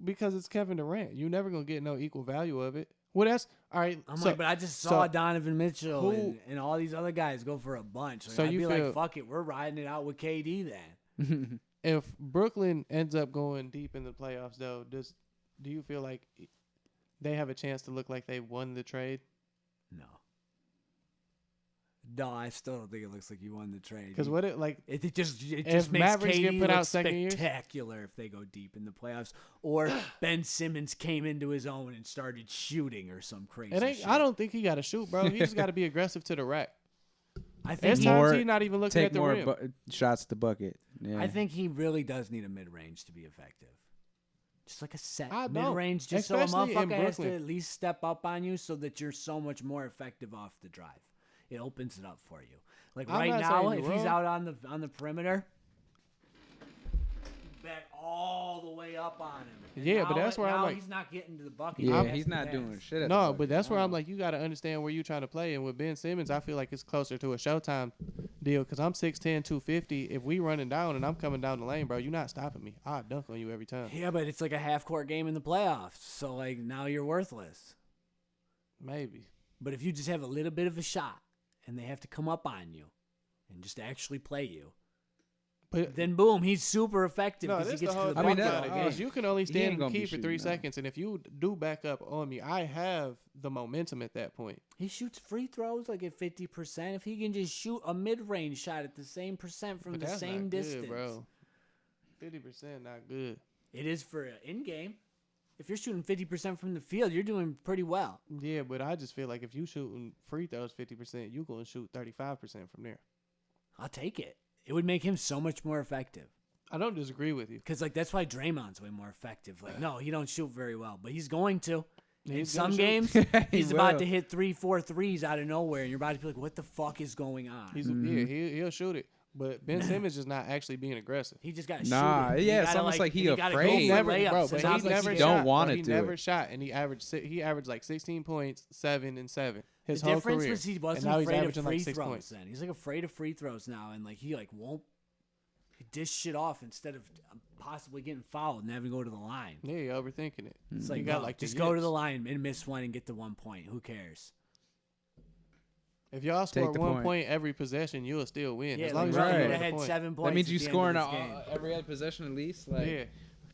because it's Kevin Durant. You're never gonna get no equal value of it. Well, that's all right. I'm so, like, but I just so saw Donovan Mitchell who- and all these other guys go for a bunch. Like, So I'd you be feel- like, fuck it, we're riding it out with KD then. if Brooklyn ends up going deep in the playoffs, though, do you feel like they have a chance to look like they won the trade? No. No, I still don't think it looks like you won the trade. Because what it like It just If makes Mavericks KD get put look out second year? spectacular if they go deep in the playoffs, or Ben Simmons came into his own and started shooting or some crazy. it ain't. shit. I don't think he got to shoot, bro. He just got to be aggressive to the rack. I think There's he, times More- he's not even looking Take at the more rim. shots to bucket. Yeah. I think he really does need a mid range to be effective. Just like a set I mid don't. range, just so a Especially in motherfucker has to Brooklyn. at least step up on you, so that you're so much more effective off the drive. It opens it up for you. Like I'm right not now, saying if you're he's wrong. out on the perimeter, back all the way up on him. And Yeah, but now that's where I'm now like- he's not getting to the bucket. yeah, He has he's to not pass. doing shit. At the No, bucket. but that's where I'm No. like, you got to understand where you're trying to play. And with Ben Simmons, I feel like it's closer to a Showtime deal because I'm 6'10", 250. If we running down and I'm coming down the lane, bro, you're not stopping me. I'll dunk on you every time. Yeah, but it's like a half court game in the playoffs. So like now you're worthless. Maybe. But if you just have a little bit of a shot and they have to come up on you and just actually play you, But then boom, he's super effective no, because he this gets the to whole the I mean, thing bucket. about it is you can only ain't stand and gonna be keep for shooting 3 now. seconds, and if you do back up on me, I have the momentum at that point. He shoots free throws like at 50%. If he can just shoot a mid-range shot at the same percent from But the that's same not distance, good, bro. 50% not good. it is for an in-game. If you're shooting 50% from the field, you're doing pretty well. Yeah, but I just feel like if you shooting free throws 50%, you gonna shoot 35% from there. I'll take it. It would make him so much more effective. I don't disagree with you. Because like that's why Draymond's way more effective. Like no, he don't shoot very well, but he's going to. In He's some gonna games, shoot. he's He about will. to hit 3-4 threes out of nowhere, and you're about to be like, "What the fuck is going on?" He's yeah, he'll shoot it. But Ben Simmons is not actually being aggressive. He just got to Nah, shoot it. yeah, You it's gotta, almost like he and you gotta go afraid. He for never, layups bro, and but not he like never he shot. don't bro. wanna He do never it. shot, and he averaged like 16 points, 7 and 7 his The whole difference career. was he And wasn't now he's afraid of averaging free like 6 throws. points. Then he's like afraid of free throws now, and like he like won't dish shit off instead of possibly getting fouled and having to go to the line. Yeah, you're overthinking it. It's You like got no, like the just go to yips. the line and miss one and get the 1 point. Who cares? If y'all score the 1 point. point every possession, you'll still win. Yeah, as long like as right. you Rudy get would have the had point. 7 points. That means at you the end scoring of this game. every other possession at least. Like, Yeah, 'cause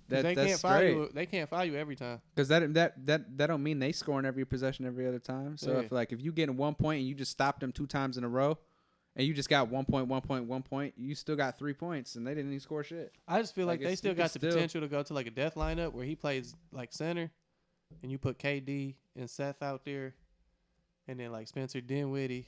that, they that's can't foul straight. you. They can't foul you every time. Because that don't mean they scoring every possession every other time. So Yeah. if you getting 1 point and you just stopped them 2 times in a row, and you just got 1 point, 1 point, 1 point, you still got 3 points, and they didn't even score shit. I just feel like they it's- still you got can the still- potential to go to like a death lineup where he plays like center, and you put KD and Seth out there, and then like Spencer Dinwiddie.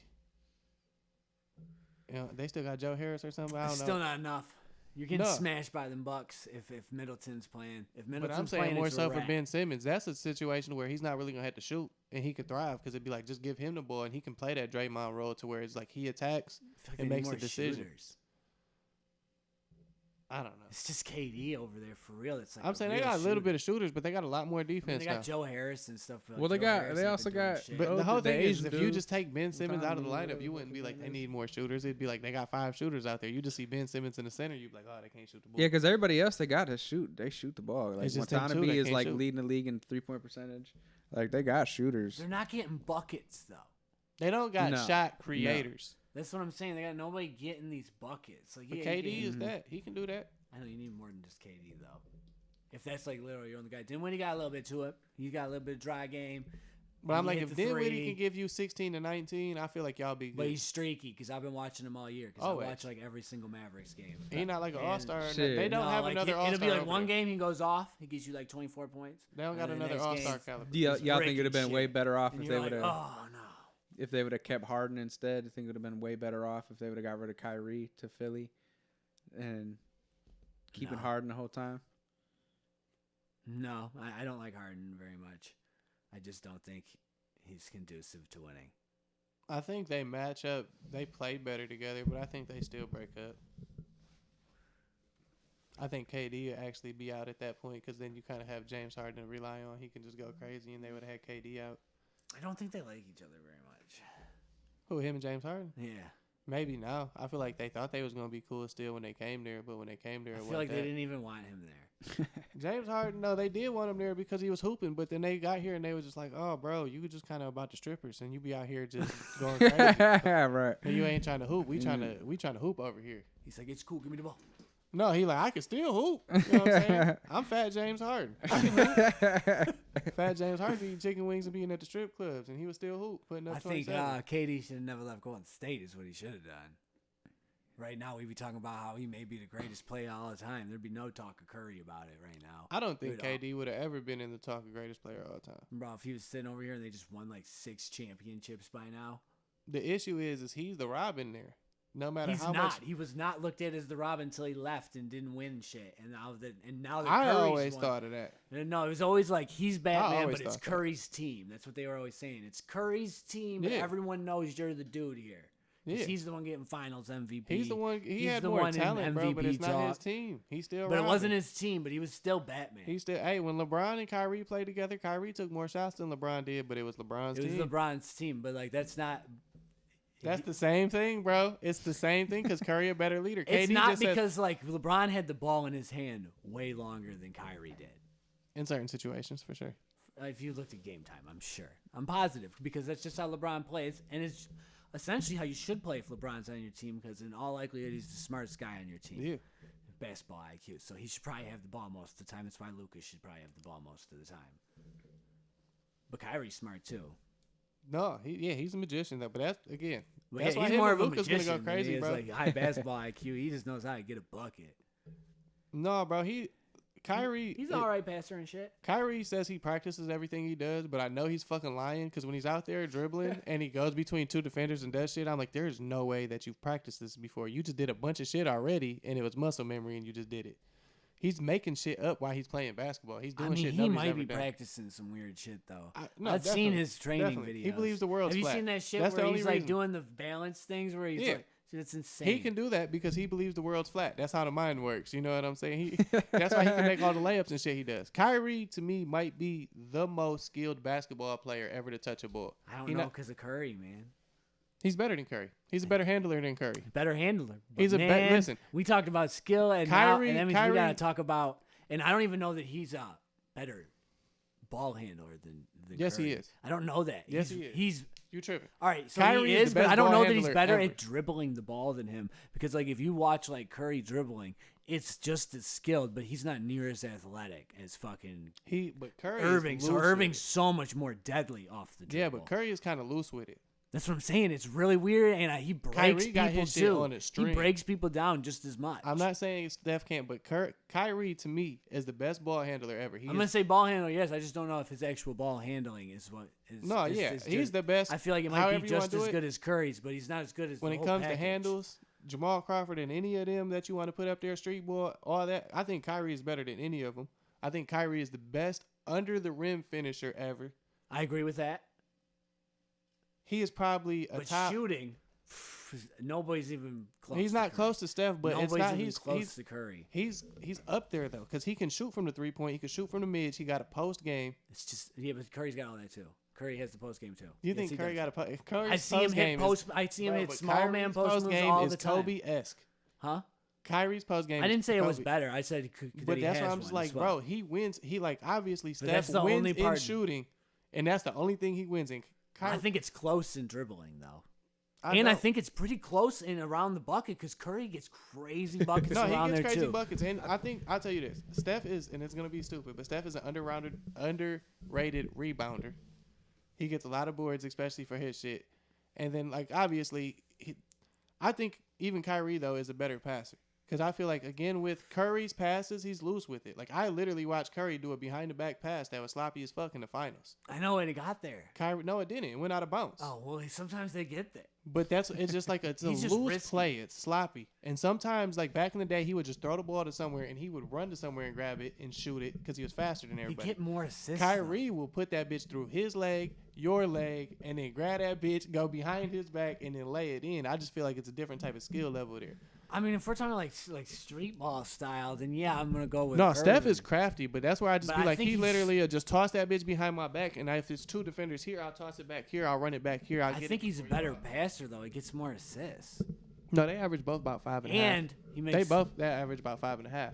You know, they still got Joe Harris or something. I don't It's know. still not enough. You're getting No. smashed by them Bucks if Middleton's playing. If But I'm Middleton's saying playing, more it's a so for wrap. Ben Simmons. That's a situation where he's not really gonna have to shoot, and he could thrive because it'd be like just give him the ball and he can play that Draymond role to where it's like he attacks. I feel like it they need makes more the decision. shooters. I don't know. It's just KD over there for real. It's like I'm saying they got a little bit of shooters, but they got a lot more I mean, defense they got now. Joe Harris and stuff. Like Well, they Joe got- Harris they ain't also been doing got- shit. But Oh, the whole the thing is, Asian if you dude. just take Ben Simmons out of the Tommy, lineup, whatever you the wouldn't be fuck like his they name is. need more shooters. It'd be like they got 5 shooters out there. You just see Ben Simmons in the center, you'd be like, oh, they can't shoot the ball. Yeah, because everybody else they got to shoot. They shoot the ball. Like It's just them two Watanabe that is can't like shoot. leading the league in 3-point percentage. Like they got shooters. They're not getting buckets though. They don't got No. shot creators. That's what I'm saying. They got nobody getting these buckets. Like But yeah, KD yeah. is that. He can do that. I know you need more than just KD though. If that's like literally your only guy, Dinwiddie got a little bit to it. He got a little bit of dry game. But I'm He like, hit if the Dinwiddie three. can give you 16 to 19, I feel like y'all be But good. he's streaky because I've been watching him all year. Because I Always. watch like every single Mavericks game. He not like an And- all-star. Shit. They don't No, have like, another all-star. It'll be like over one there. game he goes off. He gives you like 24 points. They don't got and the another next all-star game, caliber. Yeah, He's y'all think it'd have breaking been way shit. better off And if you're they like, would have oh no. if they would have kept Harden instead. I think it would have been way better off if they would have got rid of Kyrie to Philly and keeping No. Harden the whole time. No, I don't like Harden very much. I just don't think he's conducive to winning. I think they match up. They play better together, but I think they still break up. I think KD will actually be out at that point because then you kind of have James Harden to rely on. He can just go crazy, and they would have had KD out. I don't think they like each other very much. Who, him and James Harden? Yeah. Maybe now. I feel like they thought they was gonna be cool still when they came there, but when they came there, I it feel wasn't like they that. didn't even want him there. James Harden, no, they did want him there because he was hooping, but then they got here and they was just like, "Oh, bro, you just kind of about the strippers, and you be out here just going crazy, Right. and you ain't trying to hoop. We trying to hoop over here." He's like, it's cool. Give me the ball. No, he like, I can still hoop. You know what I'm saying? I'm Fat James Harden. I can hoop. Fat James Harden eating chicken wings and being at the strip clubs, and he was still hoop, putting up I think 27. KD should have never left Golden State is what he should have done. Right now, we'd be talking about how he may be the greatest player all the time. There'd be no talk of Curry about it right now. I don't think We'd all- KD would have ever been in the talk of greatest player of all time. Bro, if he was sitting over here and they just won like 6 championships by now. The issue is he's the Robin there. No matter He's how not. much. He was not looked at as the Robin until he left and didn't win shit. And now that I Curry's always won- thought of that. No, it was always like he's Batman, always but it's thought that. Curry's team. That's what they were always saying. It's Curry's team, but Yeah. everyone knows you're the dude here. 'Cause Yeah. he's the one getting Finals MVP. He's the one. He He's had the more one in talent, bro, but MVP it's not his talk. team. He's still. But it Robin. wasn't his team. But he was still Batman. He still. Hey, when LeBron and Kyrie played together, Kyrie took more shots than LeBron did, but it was LeBron's it was team. LeBron's team, but like that's not. That's the same thing, bro. It's the same thing because Curry a better leader. It's KD not just has- because like LeBron had the ball in his hand way longer than Kyrie did. in certain situations, for sure. if you looked at game time, I'm sure. I'm positive because that's just how LeBron plays, and it's essentially how you should play if LeBron's on your team because in all likelihood he's the smartest guy on your team. Yeah. Basketball IQ, so he should probably have the ball most of the time. That's why Lucas should probably have the ball most of the time. But Kyrie's smart too. No, he's a magician though. But that's again, Well, that's yeah, why he's him more and of a Luka's magician. gonna go Than he crazy, is bro. like high basketball IQ. He just knows how to get a bucket. No, bro. Kyrie. He's an all right passer and shit. Kyrie says he practices everything he does, but I know he's fucking lying because when he's out there dribbling and he goes between two defenders and does shit, I'm like, there's no way that you've practiced this before. You just did a bunch of shit already, and it was muscle memory, and you just did it. He's making shit up while he's playing basketball. He's doing shit he nobody's might ever be done. practicing some weird shit though. No, I've seen definitely, his training definitely. videos. He believes the world's Have you flat. seen that shit That's the where only he's like reason. doing the balance things where he's Yeah. like, dude, it's insane. He can do that because he believes the world's flat. That's how the mind works. You know what I'm saying? That's why he can make all the layups and shit he does. Kyrie, to me, might be the most skilled basketball player ever to touch a ball. I don't know because of Curry, man. He's better than Curry. He's a better handler than Curry. Better handler. But He's a man, listen. We talked about skill, and Kyrie- now, and then we Kyrie- gotta talk about. And I don't even know that he's a better ball handler than Yes, Curry. he is. I don't know that. Yes, he's, he is. He's You tripping. all right. So Kyrie he is is, the but best I don't ball know that he's handler better ever. at dribbling the ball than him. Because like if you watch like Curry dribbling, it's just as skilled, but he's not near as athletic as fucking But Curry Irving. is So loose with Irving's it. so much more deadly off the dribble. Yeah, but Curry is kind of loose with it. That's what I'm saying. It's really weird, and he breaks Kyrie got people his shit too. on a He string. breaks people down just as much. I'm not saying Steph can't, but Kyrie to me is the best ball handler ever. I'm gonna say ball handler. Yes, I just don't know if his actual ball handling is what. Is, No, is, yeah, is he's just- the best. I feel like it might however be you wanna just do as it. good as Curry's, but he's not as good as When the it whole comes to package. handles, Jamal Crawford and any of them that you want to put up there, street ball, all that. I think Kyrie is better than any of them. I think Kyrie is the best under the rim finisher ever. I agree with that. He is probably a But top. shooting, nobody's even close. He's to not Curry. close to Steph, but Nobody's it's not. even He's close to Curry. He's up there though, because he can shoot from the 3-point. He can shoot from the mids. He got a post game. It's just but Curry's got all that too. Curry has the post game too. You Yes, think he Curry does. got a post? Curry's I see him post hit game post. Is, I see him bro, hit but small man Kyrie's post moves game all is the time. Kobe-esque. Huh? Kyrie's post game. I didn't say it was Kobe. better. I said, But he that's has why I'm just one like, as well. bro, he wins. He like obviously that's Steph the wins only in part- shooting, and that's the only thing he wins in. I think it's close in dribbling though. I know. think it's pretty close in around the bucket because Curry gets crazy buckets no, around he there gets crazy too. buckets, and I think I'll tell you this: Steph is, and it's gonna be stupid, but Steph is an underrated rebounder. He gets a lot of boards, especially for his shit, and then like obviously, I think even Kyrie though is a better passer. Because I feel like, again, with Curry's passes, he's loose with it. Like, I literally watched Curry do a behind-the-back pass that was sloppy as fuck in the finals. I know it got there. Kyrie, no, it didn't. It went out of bounds. Oh well, sometimes they get there. But it's just like it's a He's just loose risky. play. It's sloppy. And sometimes, like back in the day, he would just throw the ball to somewhere and he would run to somewhere and grab it and shoot it because he was faster than You everybody. get more assists. Kyrie will put that bitch through his leg, your leg, and then grab that bitch, go behind his back, and then lay it in. I just feel like it's a different type of skill level there. I mean, if we're talking like street ball style, then yeah, I'm gonna go with. No, Steph Irving. is crafty, but that's where I just But be I like, think he he's- literally just toss that bitch behind my back, and if there's two defenders here, I'll toss it back here, I'll run it back here. I think he's a better passer though. He gets more assists, No, they average both about 5.5. and he makes. They average about 5.5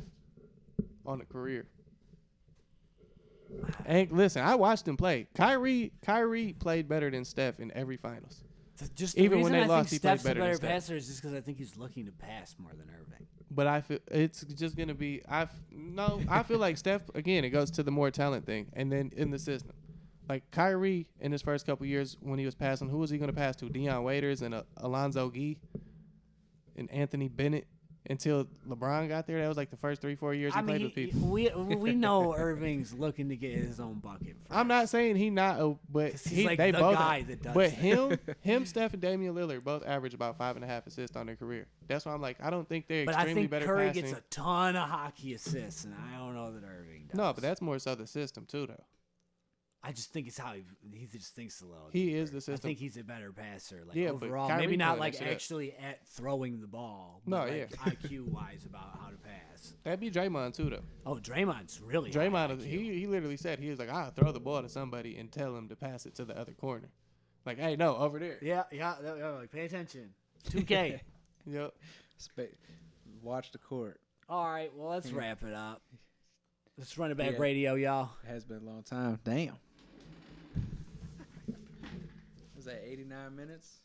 on the career. And listen, I watched him play. Kyrie played better than Steph in every finals. Just the even when reason they I lost, think he played Steph's better a than better Steph. passer is just because I think he's looking to pass more than Irving. But I feel it's just gonna be. I feel like Steph again. It goes to the more talent thing, and then in the system, like Kyrie in his first couple years when he was passing, who was he gonna pass to? Deion Waiters and Alonzo Gee and Anthony Bennett until LeBron got there. That was like the first 3-4 years he I played mean, with people. we know Irving's looking to get his own bucket. First. I'm not saying he not, but 'Cause he's like they the both. guy that does but that. him, Steph, and Damian Lillard both average about 5.5 assists on their career. That's why I'm like, I don't think they're But I extremely think better Curry passing. gets a ton of hockey assists, and I don't know that Irving does. No, but that's more so the system too, though. I just think it's how he just thinks a little. He deeper. is the I system. think he's a better passer, like Yeah, but overall. Kyrie Maybe not pulling like that shit up. actually at throwing the ball. No, but yeah. like IQ wise about how to pass. That'd be Draymond too, though. Oh, Draymond's really high Draymond, IQ. he literally said he was like, I'll throw the ball to somebody and tell him to pass it to the other corner. Like, hey, no, over there. Yeah, like pay attention. 2K. Yep. Watch the court. All right, well let's wrap it up. Let's run it back Yeah. radio, y'all. It has been a long time. Damn. that 89 minutes?